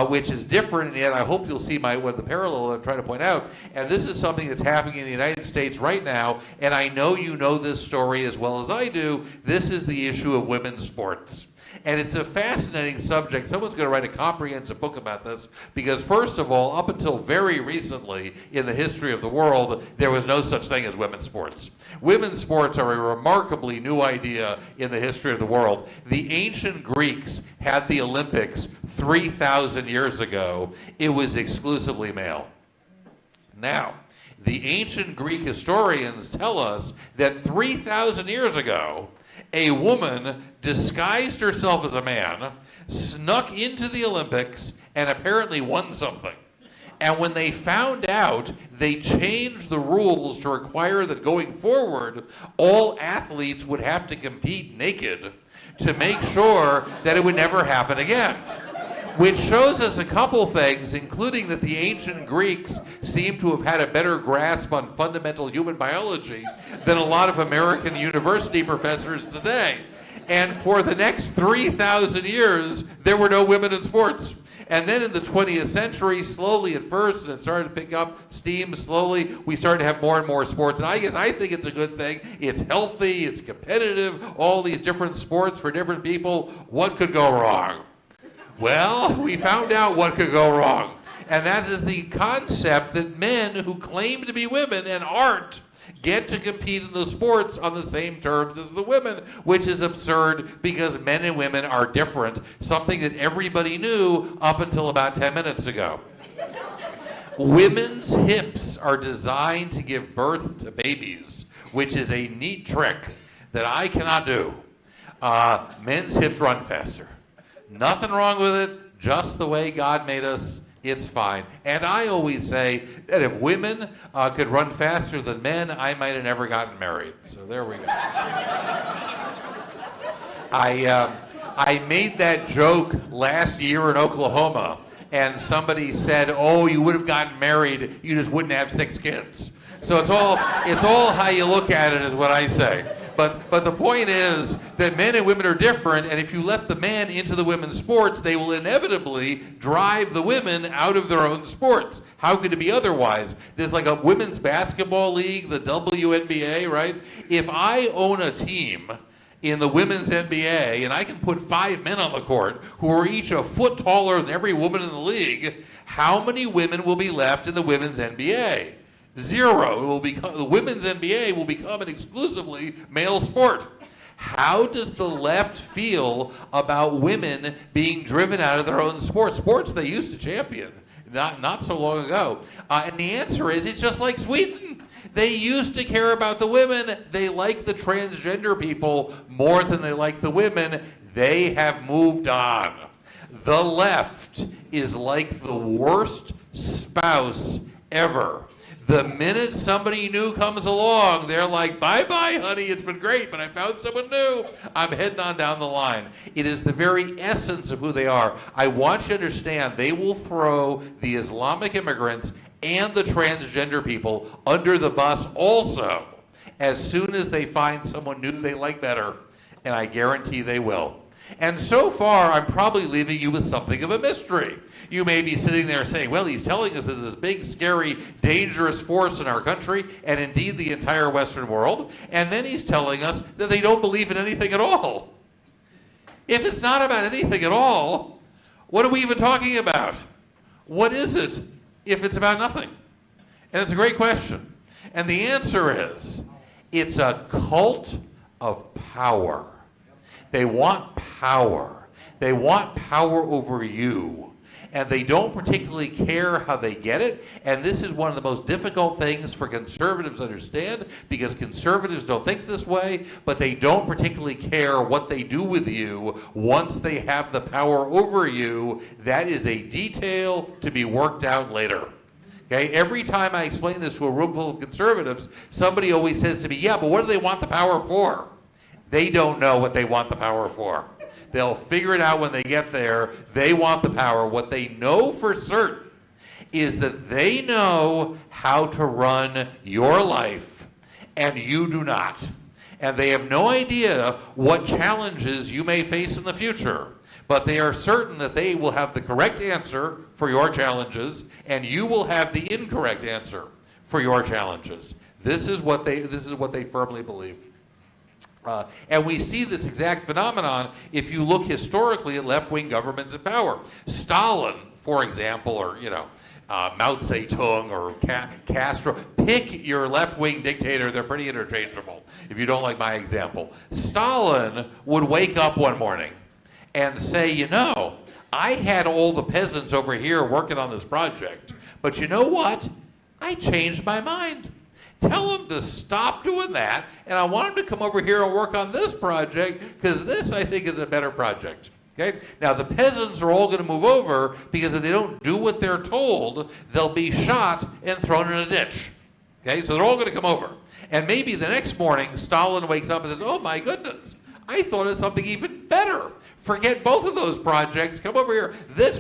[SPEAKER 7] which is different, and yet I hope you'll see what the parallel I'm trying to point out. And this is something that's happening in the United States right now, and I know you know this story as well as I do. This is the issue of women's sports. And it's a fascinating subject. Someone's going to write a comprehensive book about this because, first of all, up until very recently in the history of the world, there was no such thing as women's sports. Women's sports are a remarkably new idea in the history of the world. The ancient Greeks had the Olympics 3,000 years ago. It was exclusively male. Now, the ancient Greek historians tell us that 3,000 years ago, a woman disguised herself as a man, snuck into the Olympics, and apparently won something. And when they found out, they changed the rules to require that going forward, all athletes would have to compete naked to make sure that it would never happen again. Which shows us a couple things, including that the ancient Greeks seem to have had a better grasp on fundamental human biology than a lot of American university professors today. And for the next 3,000 years, there were no women in sports. And then in the 20th century, slowly at first, and it started to pick up steam slowly, we started to have more and more sports. And I think it's a good thing. It's healthy, it's competitive, all these different sports for different people. What could go wrong? Well, we found out what could go wrong. And that is the concept that men who claim to be women and aren't get to compete in the sports on the same terms as the women, which is absurd because men and women are different, something that everybody knew up until about 10 minutes ago. Women's hips are designed to give birth to babies, which is a neat trick that I cannot do. Men's hips run faster. Nothing wrong with it, just the way God made us. It's fine. And I always say that if women could run faster than men, I might have never gotten married. So there we go. I made that joke last year in Oklahoma, and somebody said, "Oh, you would have gotten married, you just wouldn't have 6 kids." So it's all how you look at it, is what I say. But the point is that men and women are different, and if you let the men into the women's sports, they will inevitably drive the women out of their own sports. How could it be otherwise? There's like a women's basketball league, the WNBA, right? If I own a team in the women's NBA, and I can put 5 men on the court who are each a foot taller than every woman in the league, how many women will be left in the women's NBA? 0. It will become, the women's NBA will become an exclusively male sport. How does the left feel about women being driven out of their own sports they used to champion not so long ago? And the answer is, it's just like Sweden. They used to care about the women. They like the transgender people more than they like the women. They have moved on. The left is like the worst spouse ever. The minute somebody new comes along, they're like, "Bye-bye, honey, it's been great, but I found someone new. I'm heading on down the line." It is the very essence of who they are. I want you to understand, they will throw the Islamic immigrants and the transgender people under the bus also, as soon as they find someone new they like better, and I guarantee they will. And so far, I'm probably leaving you with something of a mystery. You may be sitting there saying, well, he's telling us there's this big, scary, dangerous force in our country, and indeed the entire Western world, and then he's telling us that they don't believe in anything at all. If it's not about anything at all, what are we even talking about? What is it if it's about nothing? And it's a great question. And the answer is, it's a cult of power. They want power. They want power over you. And they don't particularly care how they get it. And this is one of the most difficult things for conservatives to understand, because conservatives don't think this way, but they don't particularly care what they do with you once they have the power over you. That is a detail to be worked out later. Okay? Every time I explain this to a room full of conservatives, somebody always says to me, yeah, but what do they want the power for? They don't know what they want the power for. They'll figure it out when they get there. They want the power. What they know for certain is that they know how to run your life, and you do not. And they have no idea what challenges you may face in the future. But they are certain that they will have the correct answer for your challenges, and you will have the incorrect answer for your challenges. This is what they firmly believe. And we see this exact phenomenon if you look historically at left-wing governments in power. Stalin, for example, or Mao Zedong or Castro. Pick your left-wing dictator. They're pretty interchangeable if you don't like my example. Stalin would wake up one morning and say, I had all the peasants over here working on this project, but you know what? I changed my mind. Tell them to stop doing that, and I want them to come over here and work on this project, because this, I think, is a better project. Okay? Now, the peasants are all going to move over, because if they don't do what they're told, they'll be shot and thrown in a ditch. Okay? So they're all going to come over. And maybe the next morning, Stalin wakes up and says, oh my goodness, I thought of something even better. Forget both of those projects. Come over here.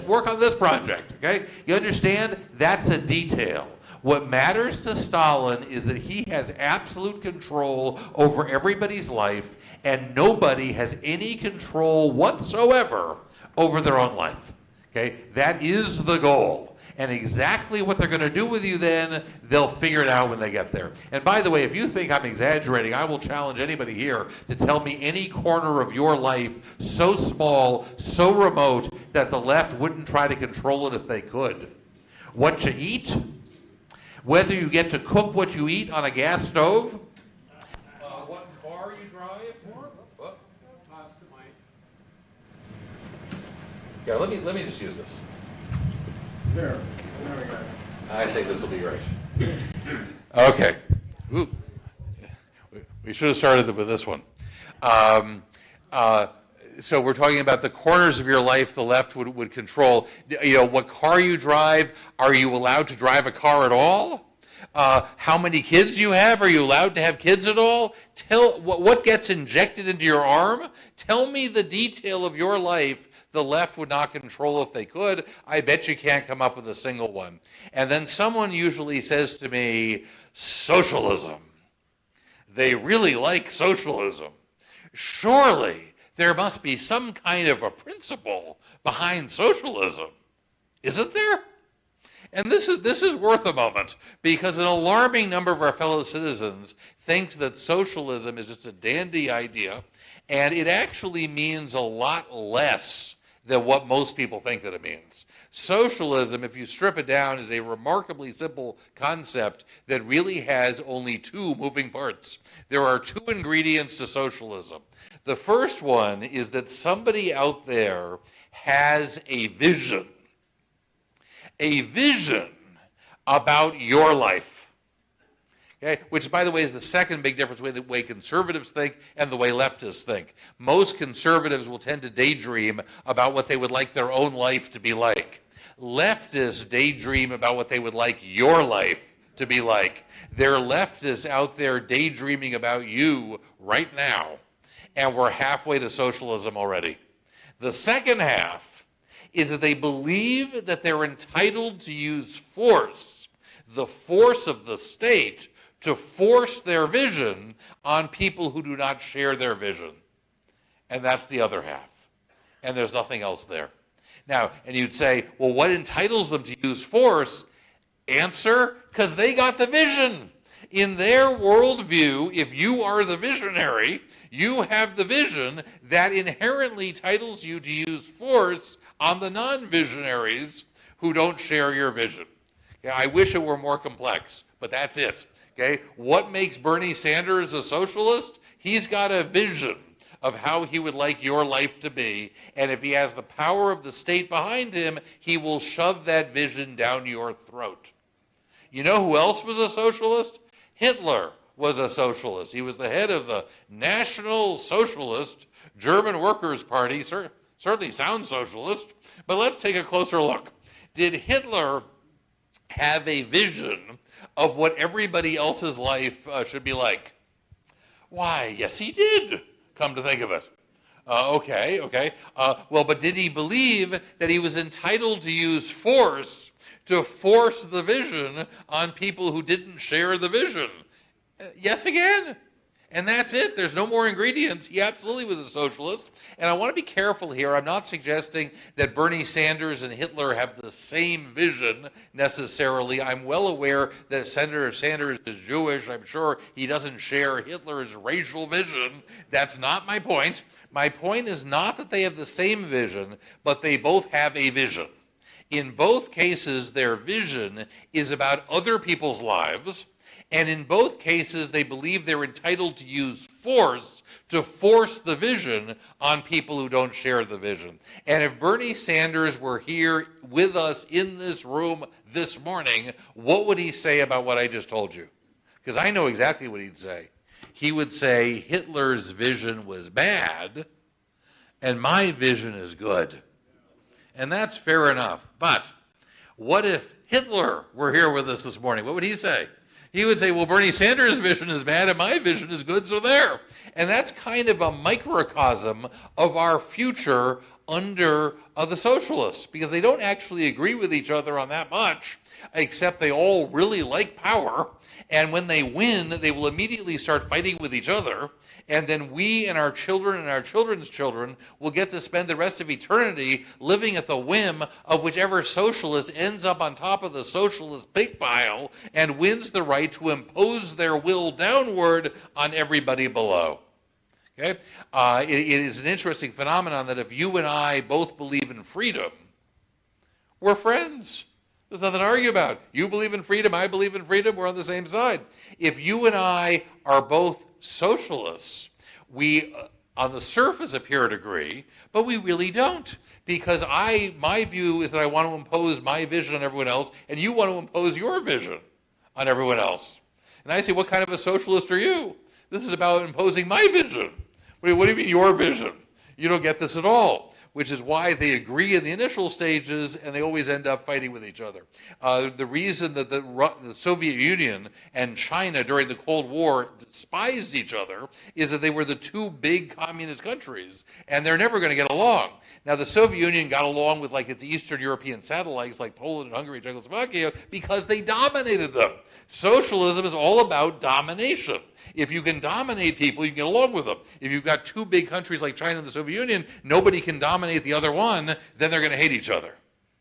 [SPEAKER 7] Work on this project. Okay? You understand? That's a detail. What matters to Stalin is that he has absolute control over everybody's life, and nobody has any control whatsoever over their own life. Okay? That is the goal. And exactly what they're going to do with you then, they'll figure it out when they get there. And by the way, if you think I'm exaggerating, I will challenge anybody here to tell me any corner of your life so small, so remote, that the left wouldn't try to control it if they could. What you eat, whether you get to cook what you eat on a gas stove, what car you drive. Yeah, let me just use this.
[SPEAKER 8] There we go.
[SPEAKER 7] I think this will be great. Okay. Ooh. We should have started with this one. So we're talking about the corners of your life the left would control. What car you drive. Are you allowed to drive a car at all? How many kids you have? Are you allowed to have kids at all? What gets injected into your arm? Tell me the detail of your life the left would not control if they could. I bet you can't come up with a single one. And then someone usually says to me, socialism. They really like socialism. Surely there must be some kind of a principle behind socialism. Isn't there? And this is worth a moment, because an alarming number of our fellow citizens thinks that socialism is just a dandy idea, and it actually means a lot less than what most people think that it means. Socialism, if you strip it down, is a remarkably simple concept that really has only two moving parts. There are two ingredients to socialism. The first one is that somebody out there has a vision about your life. Okay? Which, by the way, is the second big difference with the way conservatives think and the way leftists think. Most conservatives will tend to daydream about what they would like their own life to be like. Leftists daydream about what they would like your life to be like. They're leftists out there daydreaming about you right now, and we're halfway to socialism already. The second half is that they believe that they're entitled to use force, the force of the state, to force their vision on people who do not share their vision. And that's the other half. And there's nothing else there. Now, and you'd say, well, what entitles them to use force? Answer, because they got the vision. In their worldview, if you are the visionary, you have the vision that inherently entitles you to use force on the non-visionaries who don't share your vision. Yeah, I wish it were more complex, but that's it. Okay? What makes Bernie Sanders a socialist? He's got a vision of how he would like your life to be, and if he has the power of the state behind him, he will shove that vision down your throat. You know who else was a socialist? Hitler was a socialist. He was the head of the National Socialist German Workers' Party. Certainly sounds socialist, but let's take a closer look. Did Hitler have a vision of what everybody else's life should be like? Why, yes, he did, come to think of it. Okay. Well, but did he believe that he was entitled to use force to force the vision on people who didn't share the vision? Yes, again. And that's it. There's no more ingredients. He absolutely was a socialist. And I want to be careful here. I'm not suggesting that Bernie Sanders and Hitler have the same vision necessarily. I'm well aware that Senator Sanders is Jewish. I'm sure he doesn't share Hitler's racial vision. That's not my point. My point is not that they have the same vision, but they both have a vision. In both cases, their vision is about other people's lives. And in both cases, they believe they're entitled to use force to force the vision on people who don't share the vision. And if Bernie Sanders were here with us in this room this morning, what would he say about what I just told you? Because I know exactly what he'd say. He would say Hitler's vision was bad, and my vision is good. And that's fair enough. But what if Hitler were here with us this morning? What would he say? He would say, well, Bernie Sanders' vision is bad and my vision is good, so there. And that's kind of a microcosm of our future under the socialists, because they don't actually agree with each other on that much, except they all really like power. And when they win, they will immediately start fighting with each other. And then we and our children and our children's children will get to spend the rest of eternity living at the whim of whichever socialist ends up on top of the socialist pig pile and wins the right to impose their will downward on everybody below. Okay? It is an interesting phenomenon that if you and I both believe in freedom, we're friends. There's nothing to argue about. You believe in freedom, I believe in freedom, we're on the same side. If you and I are both socialists, we on the surface appear to agree, but we really don't. Because my view is that I want to impose my vision on everyone else, and you want to impose your vision on everyone else. And I say, what kind of a socialist are you? This is about imposing my vision. What do you mean your vision? You don't get this at all. Which is why they agree in the initial stages and they always end up fighting with each other. The reason that the Soviet Union and China during the Cold War despised each other is that they were the two big communist countries and they're never going to get along. Now the Soviet Union got along with like its Eastern European satellites like Poland and Hungary, Czechoslovakia because they dominated them. Socialism is all about domination. If you can dominate people, you can get along with them. If you've got two big countries like China and the Soviet Union, nobody can dominate the other one, then they're going to hate each other.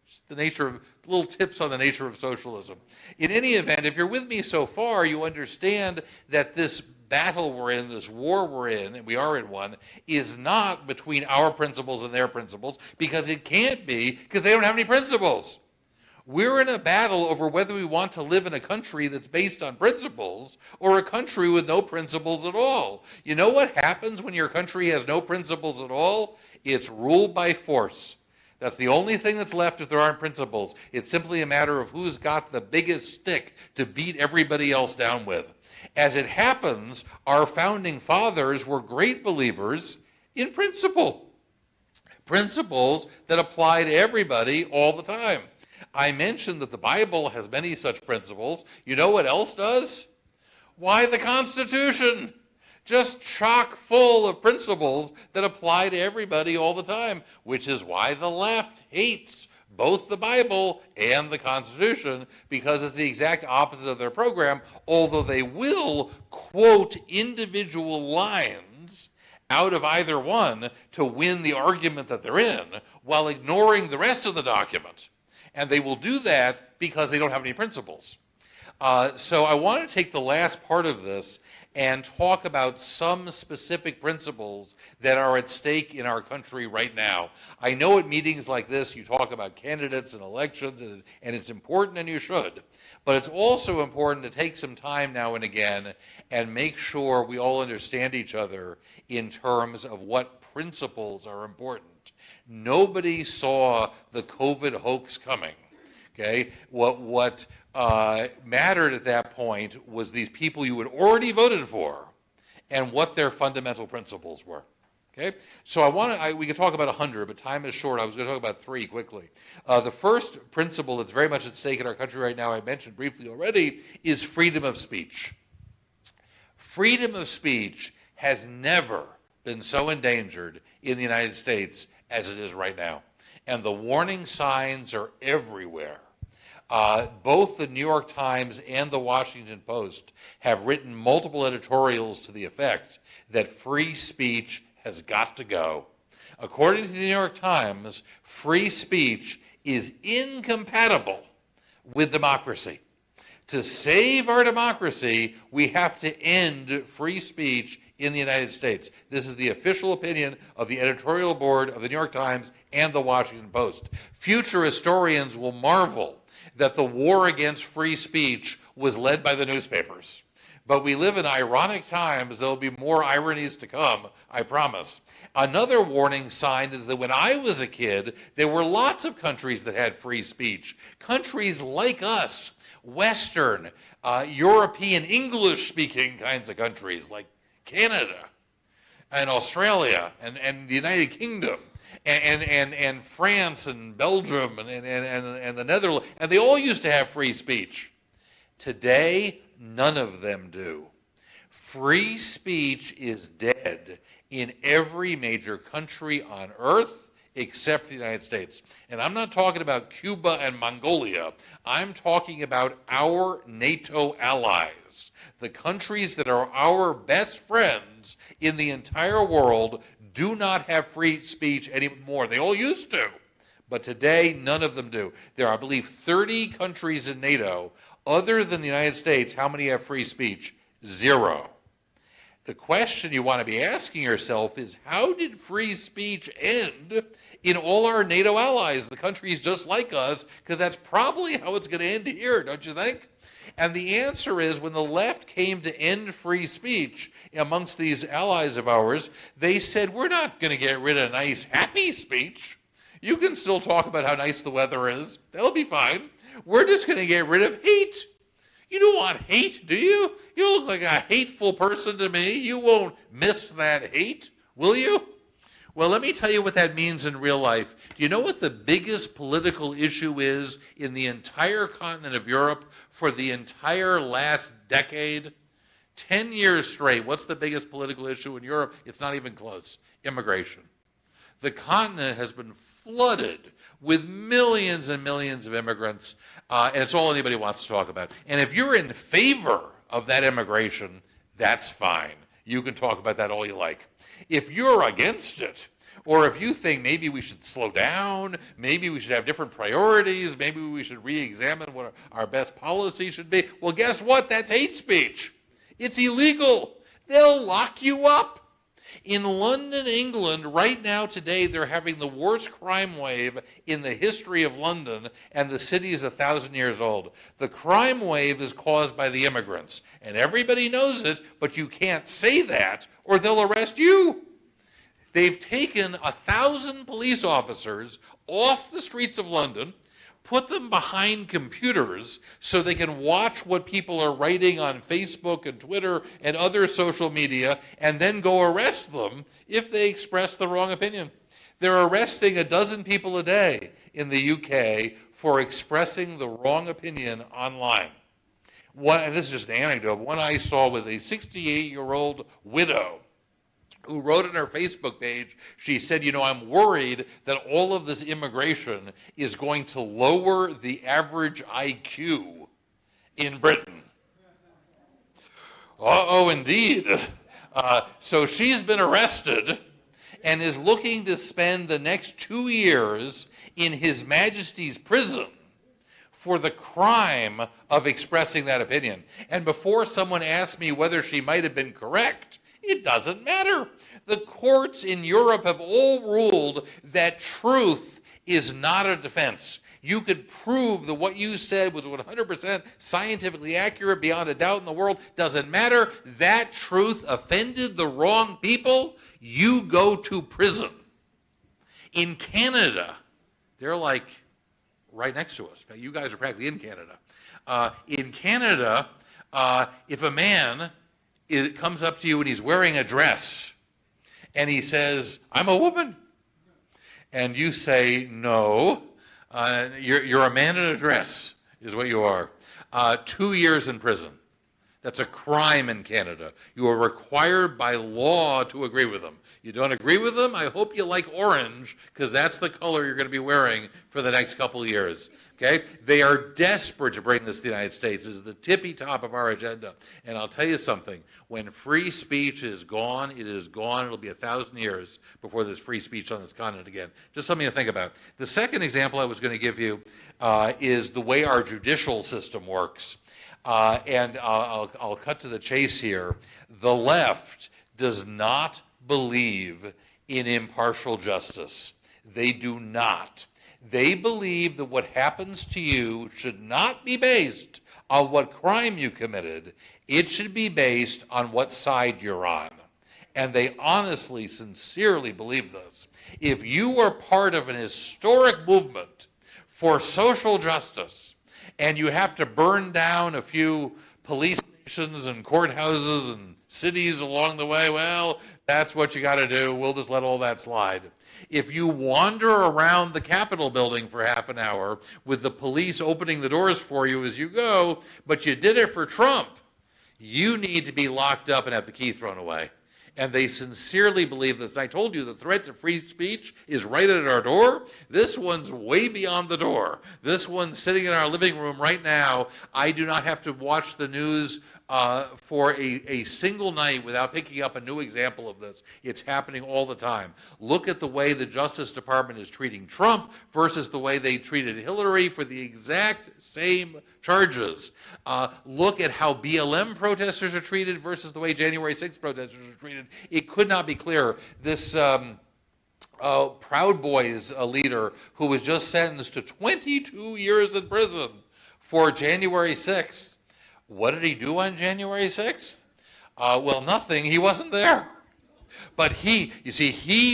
[SPEAKER 7] Just the nature of, little tips on the nature of socialism. In any event, if you're with me so far, you understand that this battle we're in, this war we're in, and we are in one, is not between our principles and their principles, because it can't be, because they don't have any principles. We're in a battle over whether we want to live in a country that's based on principles or a country with no principles at all. You know what happens when your country has no principles at all? It's ruled by force. That's the only thing that's left if there aren't principles. It's simply a matter of who's got the biggest stick to beat everybody else down with. As it happens, our founding fathers were great believers in principle. Principles that apply to everybody all the time. I mentioned that the Bible has many such principles. You know what else does? Why, the Constitution. Just chock full of principles that apply to everybody all the time, which is why the left hates both the Bible and the Constitution, because it's the exact opposite of their program, although they will quote individual lines out of either one to win the argument that they're in, while ignoring the rest of the document. And they will do that because they don't have any principles. So I want to take the last part of this and talk about some specific principles that are at stake in our country right now. I know at meetings like this you talk about candidates and elections, and it's important and you should. But it's also important to take some time now and again and make sure we all understand each other in terms of what principles are important. Nobody saw the COVID hoax coming, okay? What mattered at that point was these people you had already voted for and what their fundamental principles were, okay? So we could talk about 100, but time is short. I was going to talk about 3 quickly. The first principle that's very much at stake in our country right now, I mentioned briefly already, is freedom of speech. Freedom of speech has never been so endangered in the United States as it is right now. And the warning signs are everywhere. Both the New York Times and the Washington Post have written multiple editorials to the effect that free speech has got to go. According to the New York Times, free speech is incompatible with democracy. To save our democracy, we have to end free speech in the United States. This is the official opinion of the editorial board of the New York Times and the Washington Post. Future historians will marvel that the war against free speech was led by the newspapers. But we live in ironic times. There'll be more ironies to come, I promise. Another warning sign is that when I was a kid, there were lots of countries that had free speech. Countries like us, Western, European, English-speaking kinds of countries like Canada and Australia and the United Kingdom and France and Belgium and the Netherlands, and they all used to have free speech. Today, none of them do. Free speech is dead in every major country on earth except the United States. And I'm not talking about Cuba and Mongolia. I'm talking about our NATO allies, the countries that are our best friends in the entire world do not have free speech anymore. They all used to, but today none of them do. There are, I believe, 30 countries in NATO. Other than the United States, how many have free speech? 0. The question you want to be asking yourself is, how did free speech end in all our NATO allies, the countries just like us? Because that's probably how it's going to end here, don't you think? And the answer is, when the left came to end free speech amongst these allies of ours, they said, we're not going to get rid of nice, happy speech. You can still talk about how nice the weather is. That'll be fine. We're just going to get rid of hate. You don't want hate, do you? You look like a hateful person to me. You won't miss that hate, will you? Well, let me tell you what that means in real life. Do you know what the biggest political issue is in the entire continent of Europe for the entire last decade? 10 years straight, what's the biggest political issue in Europe? It's not even close. Immigration. The continent has been flooded with millions and millions of immigrants, and it's all anybody wants to talk about. And if you're in favor of that immigration, that's fine. You can talk about that all you like. If you're against it, or if you think maybe we should slow down, maybe we should have different priorities, maybe we should re-examine what our best policy should be, well, guess what? That's hate speech. It's illegal. They'll lock you up. In London, England, right now today, they're having the worst crime wave in the history of London, and the city is 1,000 years old. The crime wave is caused by the immigrants, and everybody knows it, but you can't say that, or they'll arrest you. They've taken 1,000 police officers off the streets of London, put them behind computers so they can watch what people are writing on Facebook and Twitter and other social media, and then go arrest them if they express the wrong opinion. They're arresting 12 people a day in the UK for expressing the wrong opinion online. And this is just an anecdote. One I saw was a 68-year-old widow who wrote on her Facebook page, she said, I'm worried that all of this immigration is going to lower the average IQ in Britain. Uh-oh, indeed. So she's been arrested and is looking to spend the next 2 years in His Majesty's prison for the crime of expressing that opinion. And before someone asks me whether she might have been correct, it doesn't matter. The courts in Europe have all ruled that truth is not a defense. You could prove that what you said was 100% scientifically accurate beyond a doubt in the world. Doesn't matter. That truth offended the wrong people. You go to prison. In Canada, they're like right next to us. You guys are practically in Canada. In Canada, if a man comes up to you and he's wearing a dress and he says, I'm a woman, and you say, no, you're a man in a dress is what you are. 2 years in prison. That's a crime in Canada. You are required by law to agree with them. You don't agree with them? I hope you like orange, because that's the color you're going to be wearing for the next couple of years. Okay? They are desperate to bring this to the United States. This is the tippy top of our agenda. And I'll tell you something. When free speech is gone, it is gone. It'll be 1,000 years before there's free speech on this continent again. Just something to think about. The second example I was going to give you is the way our judicial system works. And I'll cut to the chase here. The left does not believe in impartial justice. They do not. They believe that what happens to you should not be based on what crime you committed. It should be based on what side you're on. And they honestly, sincerely believe this. If you are part of an historic movement for social justice and you have to burn down a few police stations and courthouses and cities along the way, well, that's what you got to do. We'll just let all that slide. If you wander around the Capitol building for half an hour with the police opening the doors for you as you go, but you did it for Trump, you need to be locked up and have the key thrown away. And they sincerely believe this. I told you the threat to free speech is right at our door. This one's way beyond the door. This one's sitting in our living room right now. I do not have to watch the news for a single night without picking up a new example of this. It's happening all the time. Look at the way the Justice Department is treating Trump versus the way they treated Hillary for the exact same charges. Look at how BLM protesters are treated versus the way January 6th protesters are treated. It could not be clearer. This Proud Boys leader who was just sentenced to 22 years in prison for January 6th. What did he do on January 6th? Well, nothing. He wasn't there. But he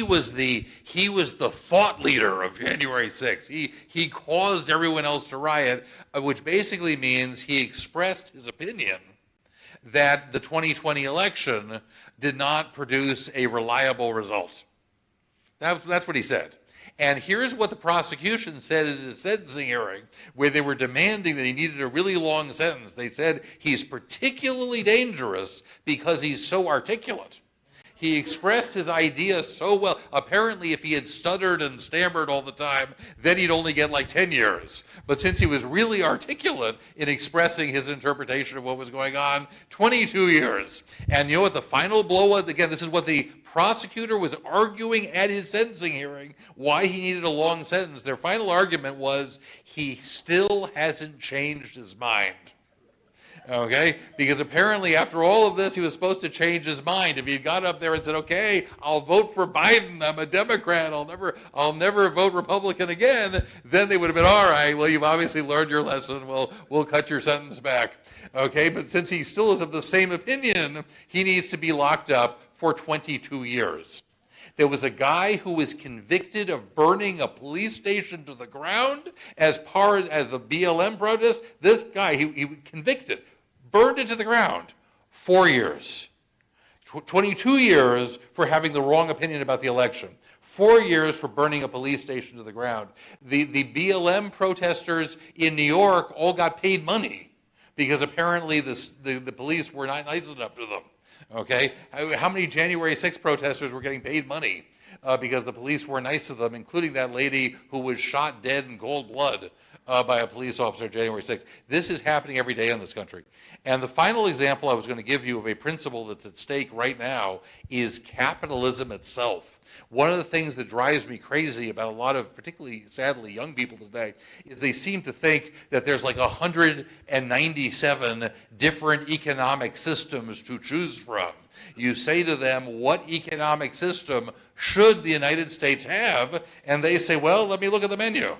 [SPEAKER 7] was the thought leader of January 6th. He caused everyone else to riot, which basically means he expressed his opinion that the 2020 election did not produce a reliable result. That's what he said. And here's what the prosecution said at his sentencing hearing, where they were demanding that he needed a really long sentence. They said he's particularly dangerous because he's so articulate. He expressed his ideas so well. Apparently, if he had stuttered and stammered all the time, then he'd only get like 10 years. But since he was really articulate in expressing his interpretation of what was going on, 22 years. And you know what the final blow was? Again, this is what the prosecutor was arguing at his sentencing hearing, why he needed a long sentence. Their final argument was he still hasn't changed his mind. Okay? Because apparently after all of this, he was supposed to change his mind. If he had got up there and said, okay, I'll vote for Biden, I'm a Democrat, I'll never vote Republican again, then they would have been, all right, well, you've obviously learned your lesson, we'll cut your sentence back. Okay? But since he still is of the same opinion, he needs to be locked up for 22 years. There was a guy who was convicted of burning a police station to the ground as part as the BLM protest. This guy, he convicted, burned it to the ground. 4 years. 22 years for having the wrong opinion about the election. 4 years for burning a police station to the ground. The BLM protesters in New York all got paid money because apparently the police were not nice enough to them. Okay? How many January 6th protesters were getting paid money because the police were nice to them, including that lady who was shot dead in cold blood by a police officer January 6th. This is happening every day in this country. And the final example I was going to give you of a principle that's at stake right now is capitalism itself. One of the things that drives me crazy about a lot of, particularly, sadly, young people today, is they seem to think that there's like 197 different economic systems to choose from. You say to them, what economic system should the United States have? And they say, well, let me look at the menu.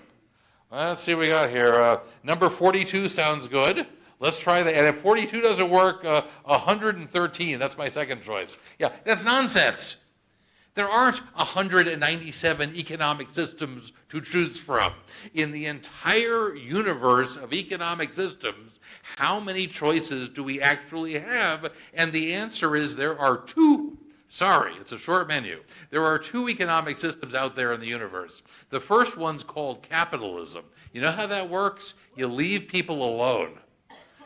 [SPEAKER 7] Let's see what we got here. Number 42 sounds good. Let's try that. And if 42 doesn't work, 113, that's my second choice. Yeah, that's nonsense. There aren't 197 economic systems to choose from. In the entire universe of economic systems, how many choices do we actually have? And the answer is there are two. Sorry, it's a short menu. There are two economic systems out there in the universe. The first one's called capitalism. You know how that works? You leave people alone.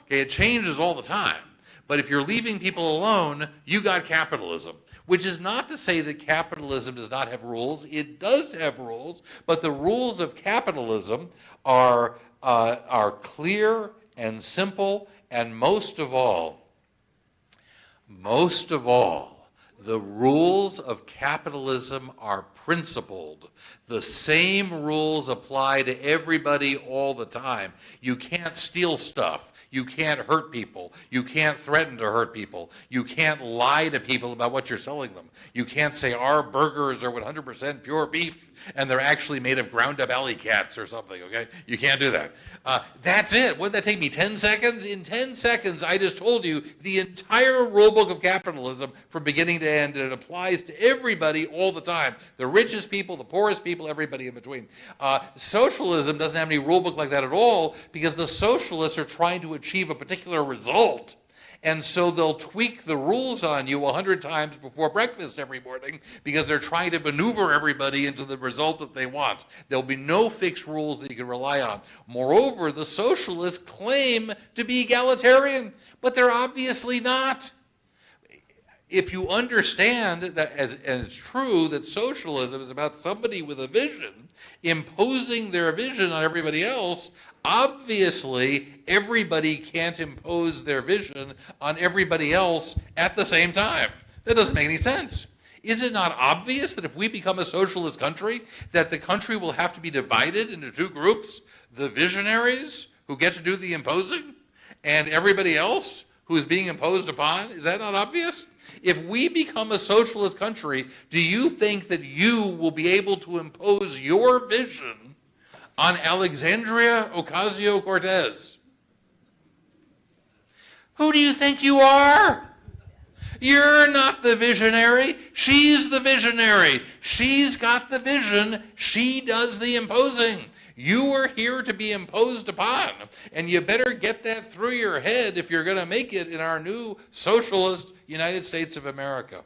[SPEAKER 7] Okay, it changes all the time. But if you're leaving people alone, you got capitalism. which is not to say that capitalism does not have rules. It does have rules, but the rules of capitalism are clear and simple, and most of all, the rules of capitalism are principled. The same rules apply to everybody all the time. You can't steal stuff. You can't hurt people. You can't threaten to hurt people. You can't lie to people about what you're selling them. You can't say our burgers are 100% pure beef and they're actually made of ground up alley cats or something, okay? You can't do that. That's it. What did that take me, 10 seconds? In 10 seconds, I just told you the entire rulebook of capitalism from beginning to end, and it applies to everybody all the time. The richest people, the poorest people, everybody in between. Socialism doesn't have any rulebook like that at all because the socialists are trying to achieve a particular result. And so they'll tweak the rules on you 100 times before breakfast every morning because they're trying to maneuver everybody into the result that they want. There'll be no fixed rules that you can rely on. Moreover, the socialists claim to be egalitarian, but they're obviously not. If you understand that, and it's true that socialism is about somebody with a vision imposing their vision on everybody else, obviously everybody can't impose their vision on everybody else at the same time. That doesn't make any sense. Is it not obvious that if we become a socialist country, that the country will have to be divided into two groups? The visionaries, who get to do the imposing, and everybody else who is being imposed upon? Is that not obvious? If we become a socialist country, do you think that you will be able to impose your vision on Alexandria Ocasio-Cortez? Who do you think you are? You're not the visionary. She's the visionary. She's got the vision. She does the imposing. You are here to be imposed upon, and you better get that through your head if you're going to make it in our new socialist United States of America.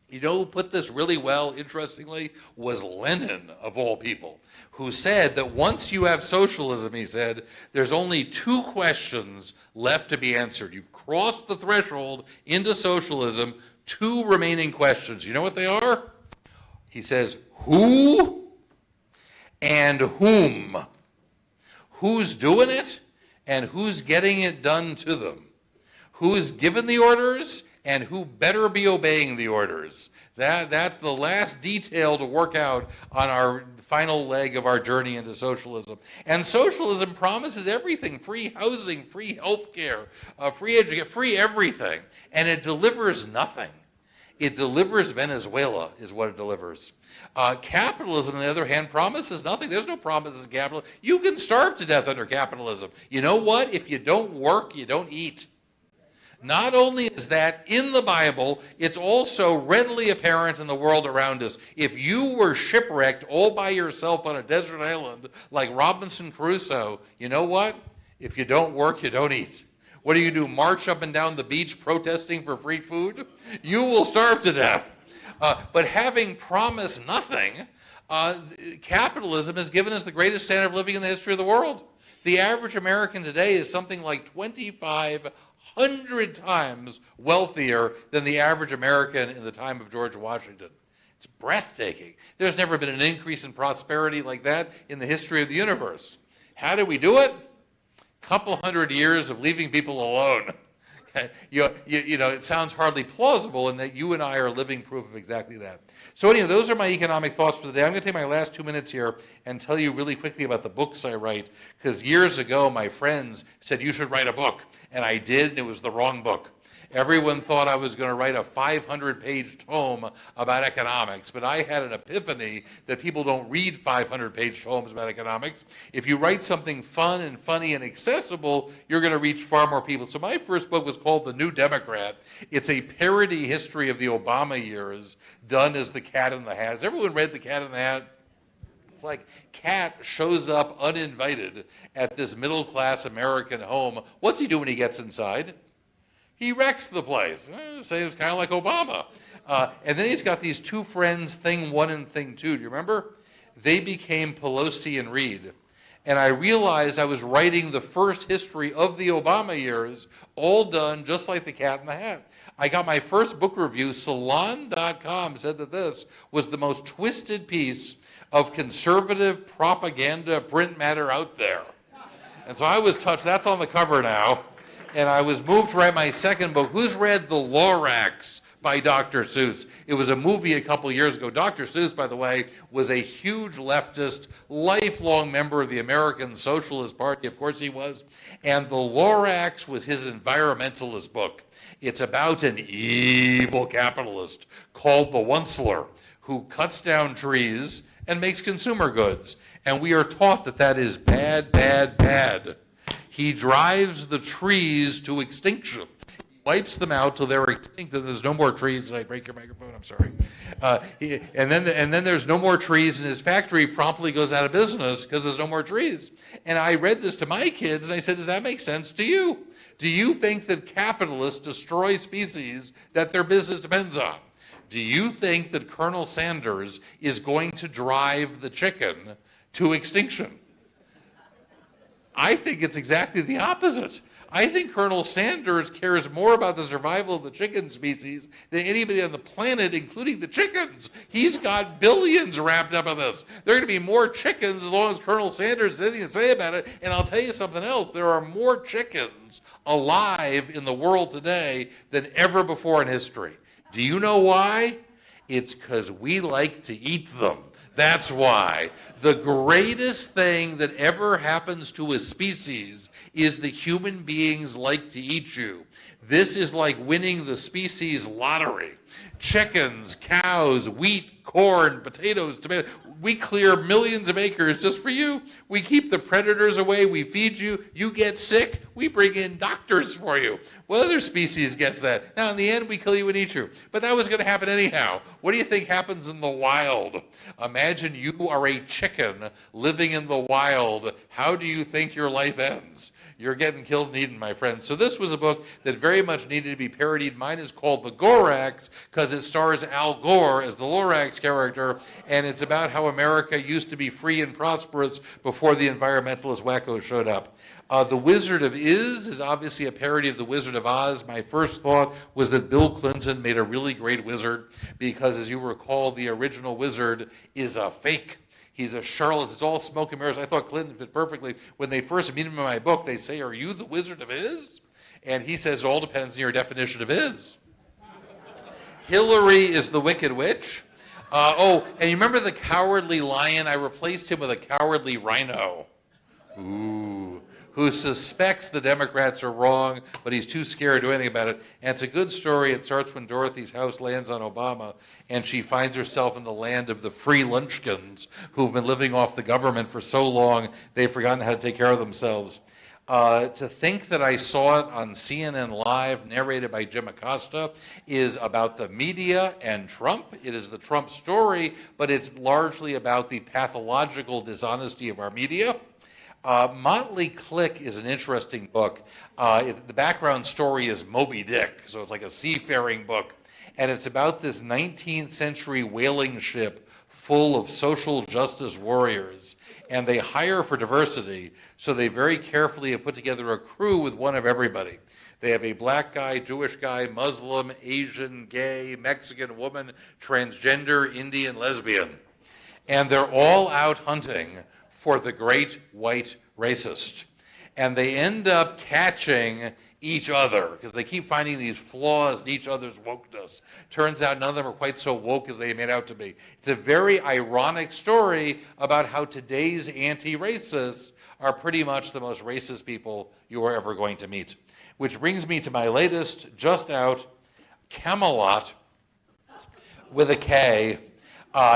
[SPEAKER 7] You know who put this really well, interestingly, was Lenin, of all people, who said that once you have socialism, he said, there's only two questions left to be answered. You've crossed the threshold into socialism, two remaining questions. You know what they are? He says, who and whom? Who's doing it and who's getting it done to them? Who's given the orders and who better be obeying the orders? That's the last detail to work out on our final leg of our journey into socialism. And socialism promises everything: free housing, free health care, free education, free everything. And it delivers nothing. It delivers Venezuela, is what it delivers. Capitalism, on the other hand, promises nothing. There's no promises in capitalism. You can starve to death under capitalism. You know what? If you don't work, you don't eat. Not only is that in the Bible, it's also readily apparent in the world around us. If you were shipwrecked all by yourself on a desert island like Robinson Crusoe, you know what? If you don't work, you don't eat. What do? March up and down the beach protesting for free food? You will starve to death. But having promised nothing, capitalism has given us the greatest standard of living in the history of the world. The average American today is something like 2,500 times wealthier than the average American in the time of George Washington. It's breathtaking. There's never been an increase in prosperity like that in the history of the universe. How do we do it? Couple hundred years of leaving people alone. You know, it sounds hardly plausible, and that you and I are living proof of exactly that. So anyway, those are my economic thoughts for the day. I'm going to take my last 2 minutes here and tell you really quickly about the books I write, because years ago my friends said you should write a book, and I did, and it was the wrong book. Everyone thought I was going to write a 500-page tome about economics, but I had an epiphany that people don't read 500-page tomes about economics. If you write something fun and funny and accessible, you're going to reach far more people. So my first book was called The New Democrat. It's a parody history of the Obama years done as The Cat in the Hat. Has everyone read The Cat in the Hat? It's like Cat shows up uninvited at this middle-class American home. What's he do when he gets inside? He wrecks the place. Say it's kind of like Obama. And then he's got these two friends, Thing 1 and Thing 2. Do you remember? They became Pelosi and Reed. And I realized I was writing the first history of the Obama years, all done just like The Cat in the Hat. I got my first book review. Salon.com said that this was the most twisted piece of conservative propaganda print matter out there. And so I was touched. That's on the cover now. And I was moved to write my second book. Who's read The Lorax by Dr. Seuss? It was a movie a couple years ago. Dr. Seuss, by the way, was a huge leftist, lifelong member of the American Socialist Party. Of course he was. And The Lorax was his environmentalist book. It's about an evil capitalist called the Onceler who cuts down trees and makes consumer goods. And we are taught that that is bad, bad, bad. He drives the trees to extinction. He wipes them out till they're extinct and there's no more trees. Did I break your microphone? I'm sorry. And then there's no more trees and his factory promptly goes out of business because there's no more trees. And I read this to my kids and I said, does that make sense to you? Do you think that capitalists destroy species that their business depends on? Do you think that Colonel Sanders is going to drive the chicken to extinction? I think it's exactly the opposite. I think Colonel Sanders cares more about the survival of the chicken species than anybody on the planet, including the chickens. He's got billions wrapped up in this. There are going to be more chickens as long as Colonel Sanders has anything to say about it. And I'll tell you something else. There are more chickens alive in the world today than ever before in history. Do you know why? It's because we like to eat them. That's why. The greatest thing that ever happens to a species is the human beings like to eat you. This is like winning the species lottery. Chickens, cows, wheat, corn, potatoes, tomatoes. We clear millions of acres just for you. We keep the predators away. We feed you. You get sick. We bring in doctors for you. What other species gets that? Now, in the end, we kill you and eat you. But that was going to happen anyhow. What do you think happens in the wild? Imagine you are a chicken living in the wild. How do you think your life ends? You're getting killed and eaten, my friends. So this was a book that very much needed to be parodied. Mine is called The Gorax because it stars Al Gore as the Lorax character, and it's about how America used to be free and prosperous before the environmentalist wackos showed up. The Wizard of Iz is obviously a parody of The Wizard of Oz. My first thought was that Bill Clinton made a really great wizard because, as you recall, the original wizard is a fake. He's a charlatan. It's all smoke and mirrors. I thought Clinton fit perfectly. When they first meet him in my book, they say, are you the Wizard of Iz? And he says, it all depends on your definition of Iz. Hillary is the Wicked Witch. And you remember the Cowardly Lion? I replaced him with a Cowardly Rhino. Ooh. Who suspects the Democrats are wrong, but he's too scared to do anything about it. And it's a good story. It starts when Dorothy's house lands on Obama, and she finds herself in the land of the free lunchkins who've been living off the government for so long, they've forgotten how to take care of themselves. To think that I saw it on CNN Live, narrated by Jim Acosta, is about the media and Trump. It is the Trump story, but it's largely about the pathological dishonesty of our media. Motley Click is an interesting book. The background story is Moby Dick, so it's like a seafaring book. And it's about this 19th century whaling ship full of social justice warriors. And they hire for diversity, so they very carefully have put together a crew with one of everybody. They have a black guy, Jewish guy, Muslim, Asian, gay, Mexican woman, transgender, Indian, lesbian. And they're all out hunting for the great white racist. And they end up catching each other because they keep finding these flaws in each other's wokeness. Turns out none of them are quite so woke as they made out to be. It's a very ironic story about how today's anti-racists are pretty much the most racist people you are ever going to meet. Which brings me to my latest, just out, Camelot with a K.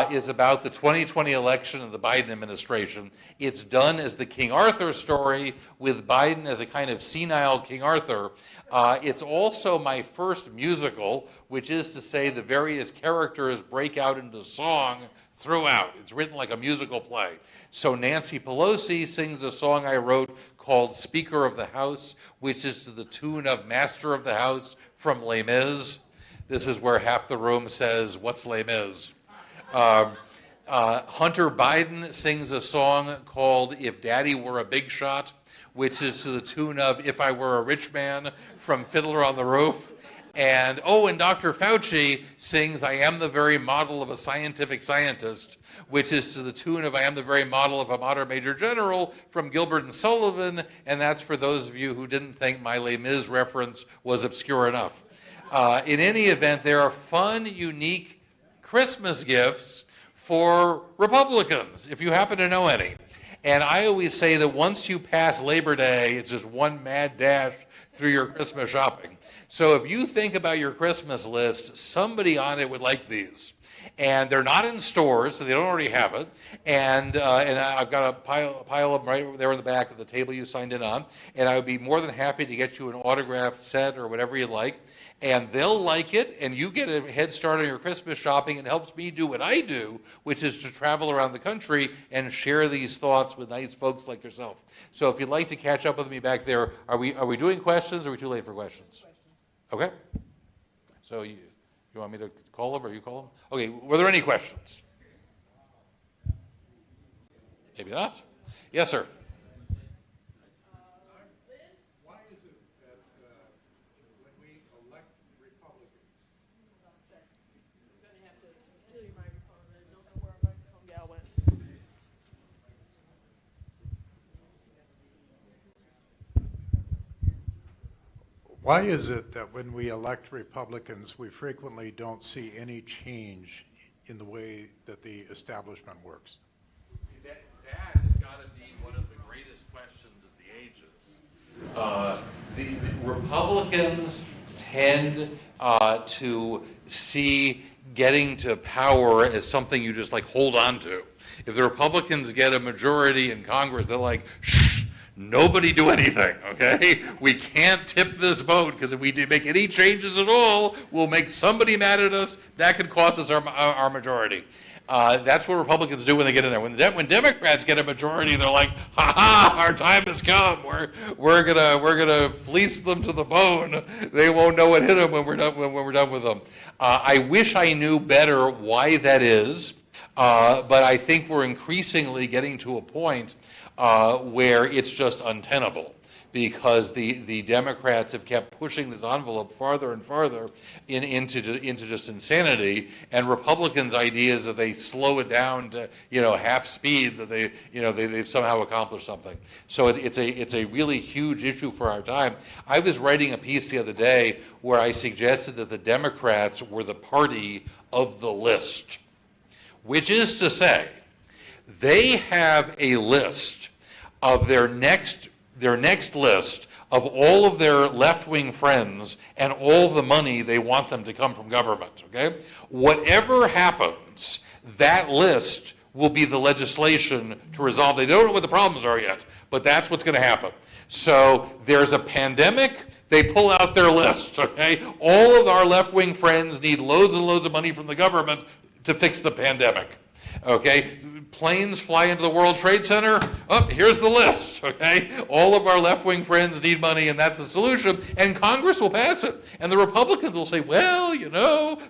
[SPEAKER 7] Is about the 2020 election of the Biden administration. It's done as the King Arthur story with Biden as a kind of senile King Arthur. It's also my first musical, which is to say the various characters break out into song throughout. It's written like a musical play. So Nancy Pelosi sings a song I wrote called Speaker of the House, which is to the tune of Master of the House from Les Mis. This is where half the room says, what's Les Mis? Hunter Biden sings a song called If Daddy Were a Big Shot, which is to the tune of If I Were a Rich Man from Fiddler on the Roof. And Dr. Fauci sings, "I am the very model of a scientific scientist," which is to the tune of "I am the very model of a modern major general" from Gilbert and Sullivan, and that's for those of you who didn't think my Les Mis reference was obscure enough. In any event, there are fun, unique Christmas gifts for Republicans, if you happen to know any. And I always say that once you pass Labor Day, it's just one mad dash through your Christmas shopping. So if you think about your Christmas list, somebody on it would like these. And they're not in stores, so they don't already have it. And I've got a pile of them right there in the back of the table you signed in on. And I would be more than happy to get you an autographed set or whatever you like. And they'll like it, and you get a head start on your Christmas shopping, and it helps me do what I do, which is to travel around the country and share these thoughts with nice folks like yourself. So if you'd like to catch up with me back there, are we doing questions, or are we too late for questions? Okay. So you want me to call them, or you call them? Okay, were there any questions? Maybe not. Yes, sir.
[SPEAKER 8] Why is it that when we elect Republicans, we frequently don't see any change in the way that the establishment works?
[SPEAKER 7] That has got to be one of the greatest questions of the ages. The Republicans tend to see getting to power as something you just like hold on to. If the Republicans get a majority in Congress, they're like, shh, nobody do anything, okay? We can't tip this boat, because if we do make any changes at all, we'll make somebody mad at us. That could cost us our majority. That's what Republicans do when they get in there. When Democrats get a majority, they're like, "Ha ha! Our time has come. We're gonna fleece them to the bone. They won't know what hit them when we're done with them." I wish I knew better why that is, but I think we're increasingly getting to a point where it's just untenable, because the Democrats have kept pushing this envelope farther and farther into just insanity, and Republicans' ideas of they slow it down to half speed, that they've somehow accomplished something. So it's a really huge issue for our time. I was writing a piece the other day where I suggested that the Democrats were the party of the list, which is to say, they have a list of their next list of all of their left-wing friends and all the money they want them to come from government, okay? Whatever happens, that list will be the legislation to resolve. They don't know what the problems are yet, but that's what's going to happen. So there's a pandemic, they pull out their list, okay? All of our left-wing friends need loads and loads of money from the government to fix the pandemic, okay? Planes fly into the World Trade Center, here's the list, okay? All of our left-wing friends need money, and that's the solution, and Congress will pass it. And the Republicans will say, well,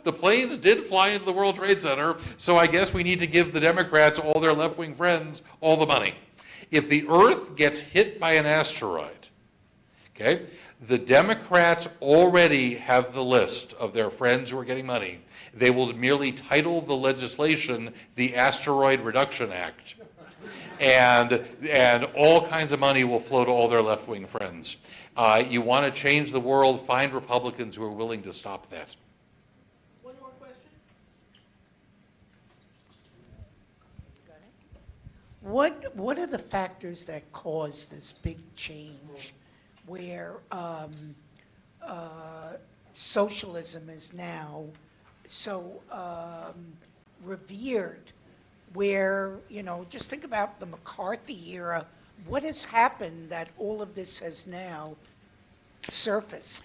[SPEAKER 7] the planes did fly into the World Trade Center, so I guess we need to give the Democrats, all their left-wing friends, all the money. If the Earth gets hit by an asteroid, okay, the Democrats already have the list of their friends who are getting money. They will merely title the legislation the Asteroid Reduction Act. And all kinds of money will flow to all their left-wing friends. You want to change the world, find Republicans who are willing to stop that.
[SPEAKER 3] One more question.
[SPEAKER 9] What are the factors that cause this big change where socialism is now so revered, where, just think about the McCarthy era. What has happened that all of this has now surfaced?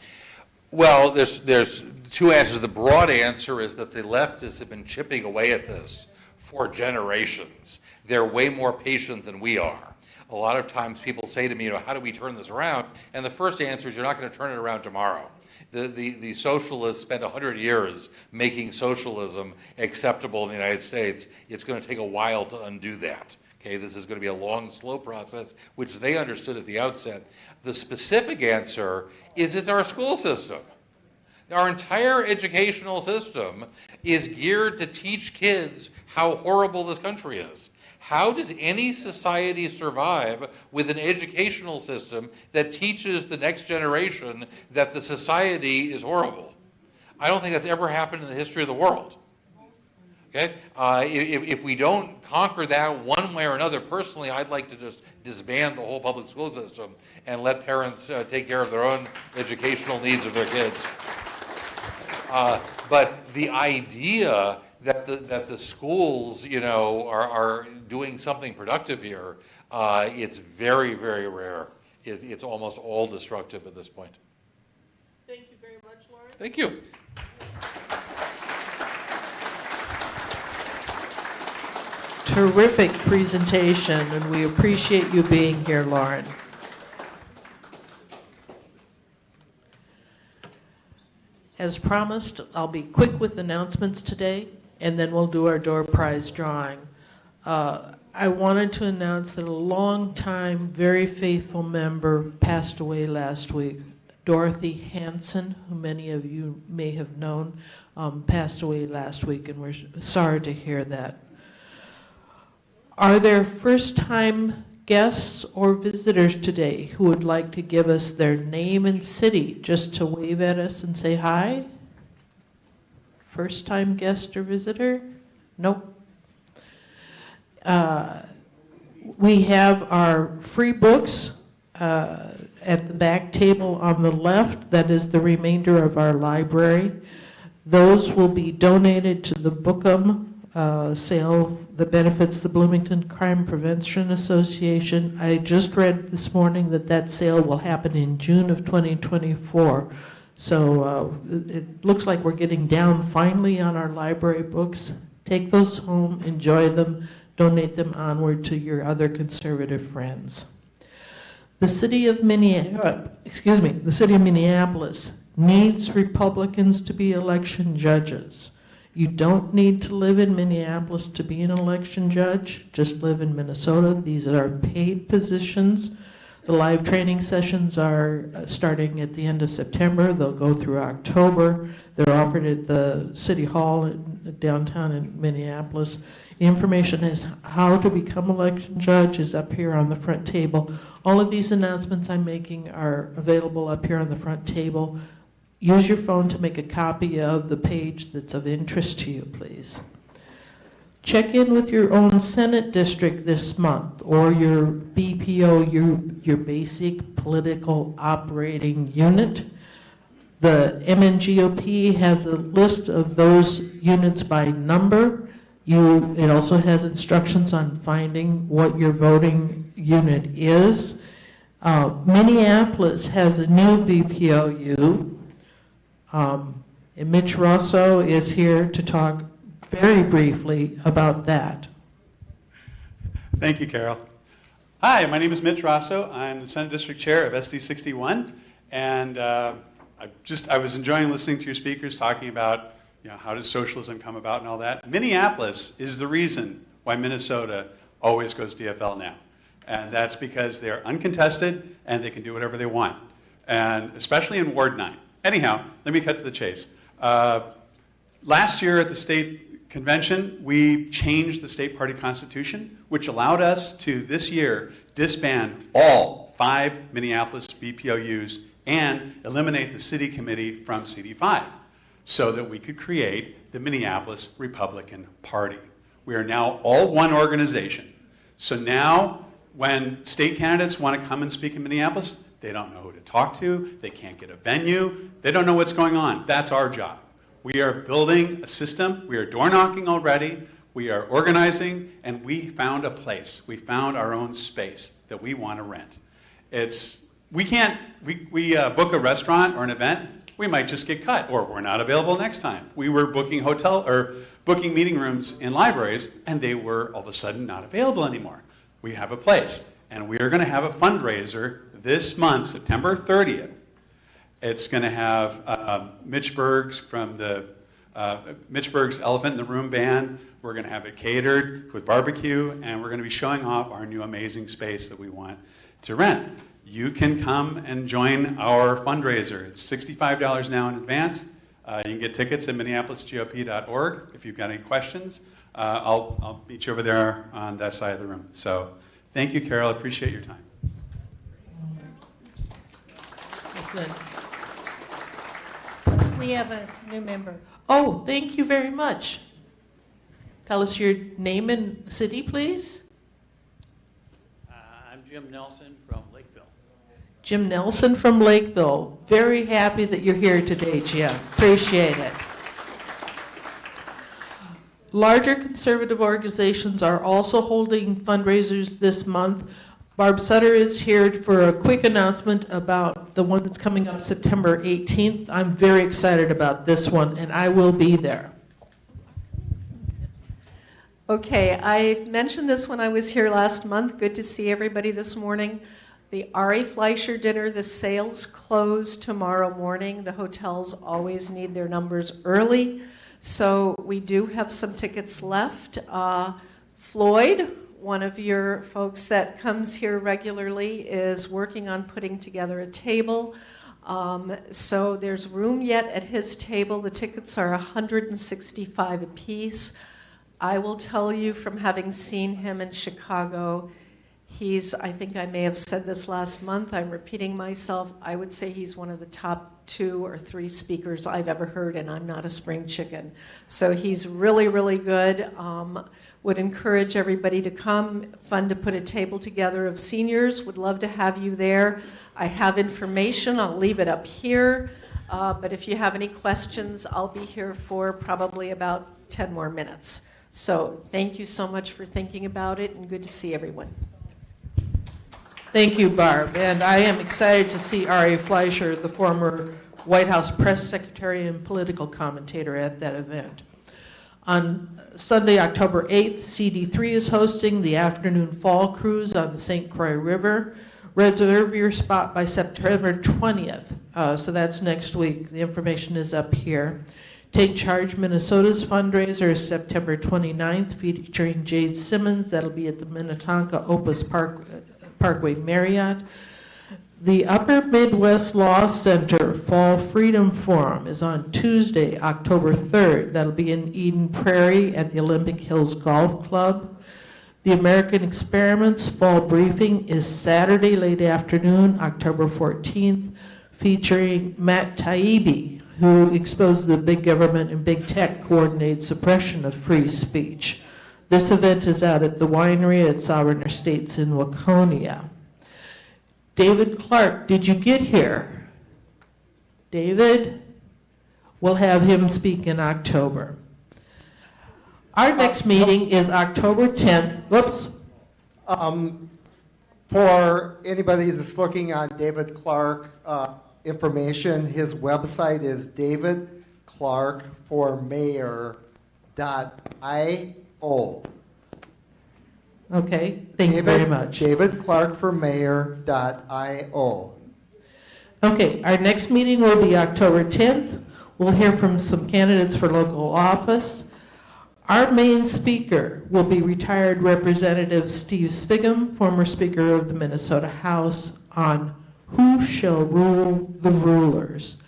[SPEAKER 7] Well, there's two answers. The broad answer is that the leftists have been chipping away at this for generations. They're way more patient than we are. A lot of times people say to me, how do we turn this around? And the first answer is you're not going to turn it around tomorrow. The socialists spent 100 years making socialism acceptable in the United States. It's going to take a while to undo that. Okay, this is going to be a long, slow process, which they understood at the outset. The specific answer is it's our school system. Our entire educational system is geared to teach kids how horrible this country is. How does any society survive with an educational system that teaches the next generation that the society is horrible? I don't think that's ever happened in the history of the world. Okay? If we don't conquer that one way or another, personally, I'd like to just disband the whole public school system and let parents take care of their own educational needs of their kids. But the idea that the schools, are doing something productive here, it's very, very rare. It's almost all destructive at this point.
[SPEAKER 3] Thank you very much, Loren.
[SPEAKER 7] Thank you.
[SPEAKER 3] Terrific presentation, and we appreciate you being here, Loren. As promised, I'll be quick with announcements today, and then we'll do our door prize drawing. I wanted to announce that a long-time, very faithful member passed away last week. Dorothy Hanson, who many of you may have known, passed away last week, and we're sorry to hear that. Are there first-time guests or visitors today who would like to give us their name and city just to wave at us and say hi? First-time guest or visitor? Nope. We have our free books at the back table on the left. That is the remainder of our library. Those will be donated to the Bookham sale that benefits the Bloomington Crime Prevention Association. I just read this morning that sale will happen in June of 2024. So it looks like we're getting down finally on our library books. Take those home, enjoy them, donate them onward to your other conservative friends. The city of Minneapolis needs Republicans to be election judges. You don't need to live in Minneapolis to be an election judge. Just live in Minnesota. These are paid positions. The live training sessions are starting at the end of September. They'll go through October. They're offered at the City Hall downtown in Minneapolis. The information is how to become election judge is up here on the front table. All of these announcements I'm making are available up here on the front table. Use your phone to make a copy of the page that's of interest to you, please. Check in with your own Senate district this month, or your BPO, your basic political operating unit. The MNGOP has a list of those units by number. It also has instructions on finding what your voting unit is. Minneapolis has a new BPOU. And Mitch Rosso is here to talk very briefly about that.
[SPEAKER 10] Thank you, Carol. Hi, my name is Mitch Rosso. I'm the Senate District Chair of SD 61, and I was enjoying listening to your speakers talking about how does socialism come about and all that. Minneapolis is the reason why Minnesota always goes DFL now, and that's because they're uncontested and they can do whatever they want, and especially in Ward 9. Anyhow, let me cut to the chase. Last year at the state convention, we changed the state party constitution, which allowed us to, this year, disband all 5 Minneapolis BPOUs and eliminate the city committee from CD5 so that we could create the Minneapolis Republican Party. We are now all one organization. So now when state candidates want to come and speak in Minneapolis, they don't know who to talk to, they can't get a venue, they don't know what's going on. That's our job. We are building a system, we are door knocking already, we are organizing, and we found a place. We found our own space that we want to rent. We book a restaurant or an event, we might just get cut, or we're not available next time. We were booking booking meeting rooms in libraries, and they were all of a sudden not available anymore. We have a place, and we are going to have a fundraiser this month, September 30th. It's going to have Mitch Berg's from the Mitch Berg's Elephant in the Room band. We're going to have it catered with barbecue, and we're going to be showing off our new amazing space that we want to rent. You can come and join our fundraiser. It's $65 now in advance, You can get tickets at minneapolisgop.org. If you've got any questions, I'll meet you over there on that side of the room. So thank you, Carol. I appreciate your time.
[SPEAKER 3] Excellent.
[SPEAKER 11] We have a new member.
[SPEAKER 3] Oh, thank you very much. Tell us your name and city, please.
[SPEAKER 12] I'm Jim Nelson from Lakeville.
[SPEAKER 3] Jim Nelson from Lakeville. Very happy that you're here today, Jim. Appreciate it. Larger conservative organizations are also holding fundraisers this month. Barb Sutter is here for a quick announcement about the one that's coming up September 18th. I'm very excited about this one, and I will be there.
[SPEAKER 11] Okay, I mentioned this when I was here last month. Good to see everybody this morning. The Ari Fleischer dinner, the sales close tomorrow morning. The hotels always need their numbers early, so we do have some tickets left. Floyd, one of your folks that comes here regularly, is working on putting together a table. So there's room yet at his table. The tickets are $165 apiece. I will tell you from having seen him in Chicago, I think I may have said this last month, I'm repeating myself, I would say he's one of the top 2 or 3 speakers I've ever heard, and I'm not a spring chicken. So he's really, really good. Would encourage everybody to come. Fun to put a table together of seniors. Would love to have you there. I have information. I'll leave it up here. But if you have any questions, I'll be here for probably about 10 more minutes. So thank you so much for thinking about it, and good to see everyone.
[SPEAKER 3] Thank you, Barb. And I am excited to see Ari Fleischer, the former White House press secretary and political commentator, at that event. On Sunday, October 8th, CD3 is hosting the afternoon fall cruise on the St. Croix River. Reserve your spot by September 20th. So that's next week. The information is up here. Take Charge Minnesota's fundraiser is September 29th, featuring Jade Simmons. That'll be at the Minnetonka Opus Parkway Marriott. The Upper Midwest Law Center Fall Freedom Forum is on Tuesday, October 3rd. That'll be in Eden Prairie at the Olympic Hills Golf Club. The American Experiments Fall Briefing is Saturday, late afternoon, October 14th, featuring Matt Taibbi, who exposed the big government and big tech coordinated suppression of free speech. This event is out at the winery at Sovereign Estates in Waconia. David Clark, did you get here? David? We'll have him speak in October. Our next meeting is October 10th. Whoops.
[SPEAKER 13] For anybody that's looking on David Clark information, his website is davidclarkformayor.io.
[SPEAKER 3] Okay, thank you very much.
[SPEAKER 13] davidclarkformayor.io.
[SPEAKER 3] Okay, our next meeting will be October 10th. We'll hear from some candidates for local office. Our main speaker will be retired Representative Steve Sviggum, former Speaker of the Minnesota House, on who shall rule the rulers.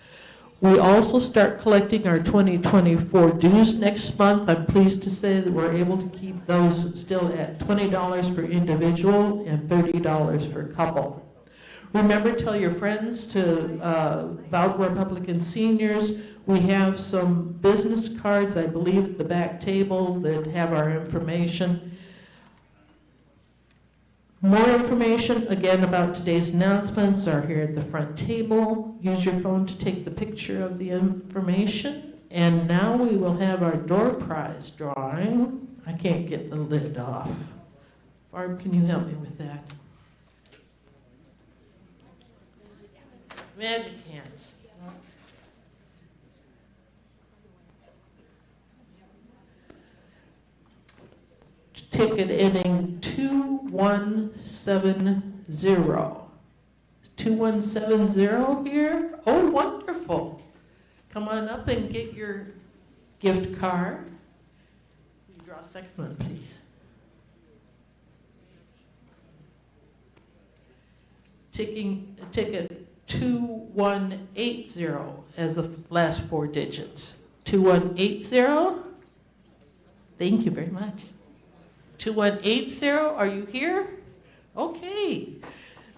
[SPEAKER 3] We also start collecting our 2024 dues next month. I'm pleased to say that we're able to keep those still at $20 for individual and $30 for couple. Remember, tell your friends about Republican seniors. We have some business cards, I believe, at the back table that have our information. More information, again, about today's announcements are here at the front table. Use your phone to take the picture of the information. And now we will have our door prize drawing. I can't get the lid off. Barb, can you help me with that? Magic hands. Ticket ending 2170. 2170 here? Oh, wonderful. Come on up and get your gift card. You draw a second one, please. Ticket 2180 as the last four digits. 2180? Thank you very much. 2180, are you here? Okay.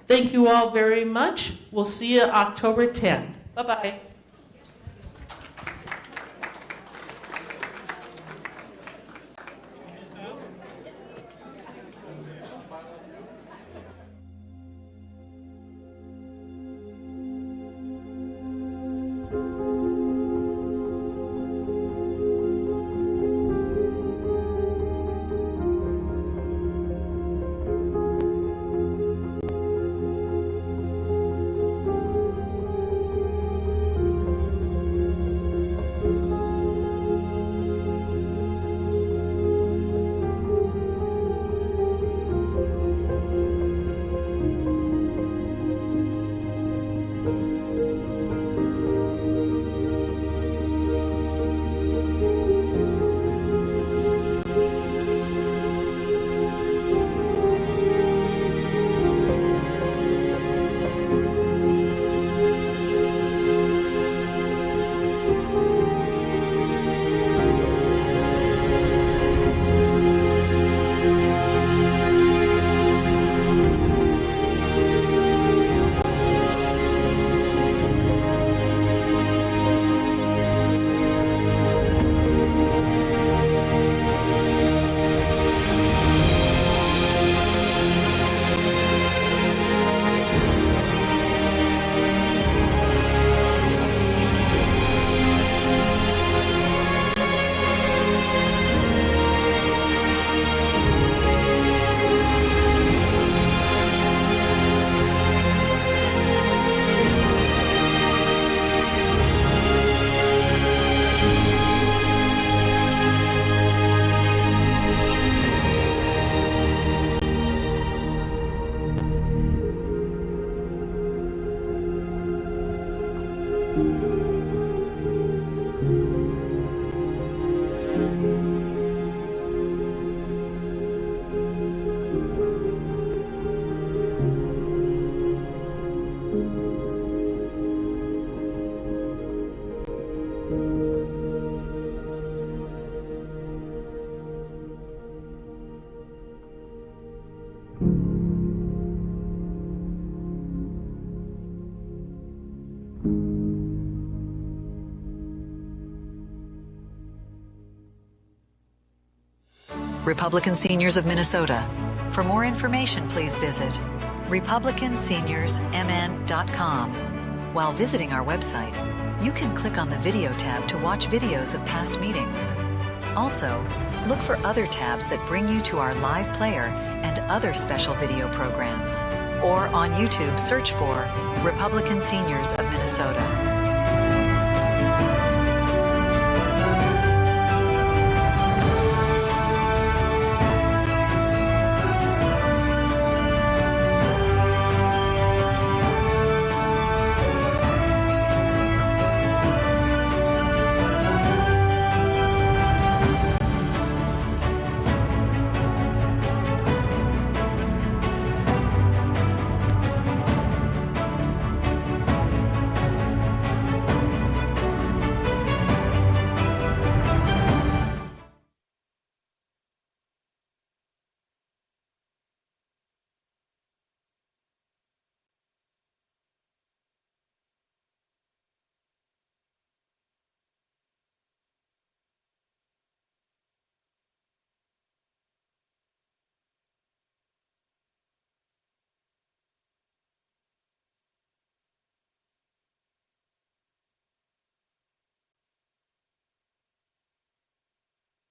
[SPEAKER 3] Thank you all very much. We'll see you October 10th. Bye-bye.
[SPEAKER 2] Republican Seniors of Minnesota. For more information, please visit republicanseniorsmn.com. While visiting our website, you can click on the video tab to watch videos of past meetings. Also, look for other tabs that bring you to our live player and other special video programs. Or on YouTube, search for Republican Seniors of Minnesota.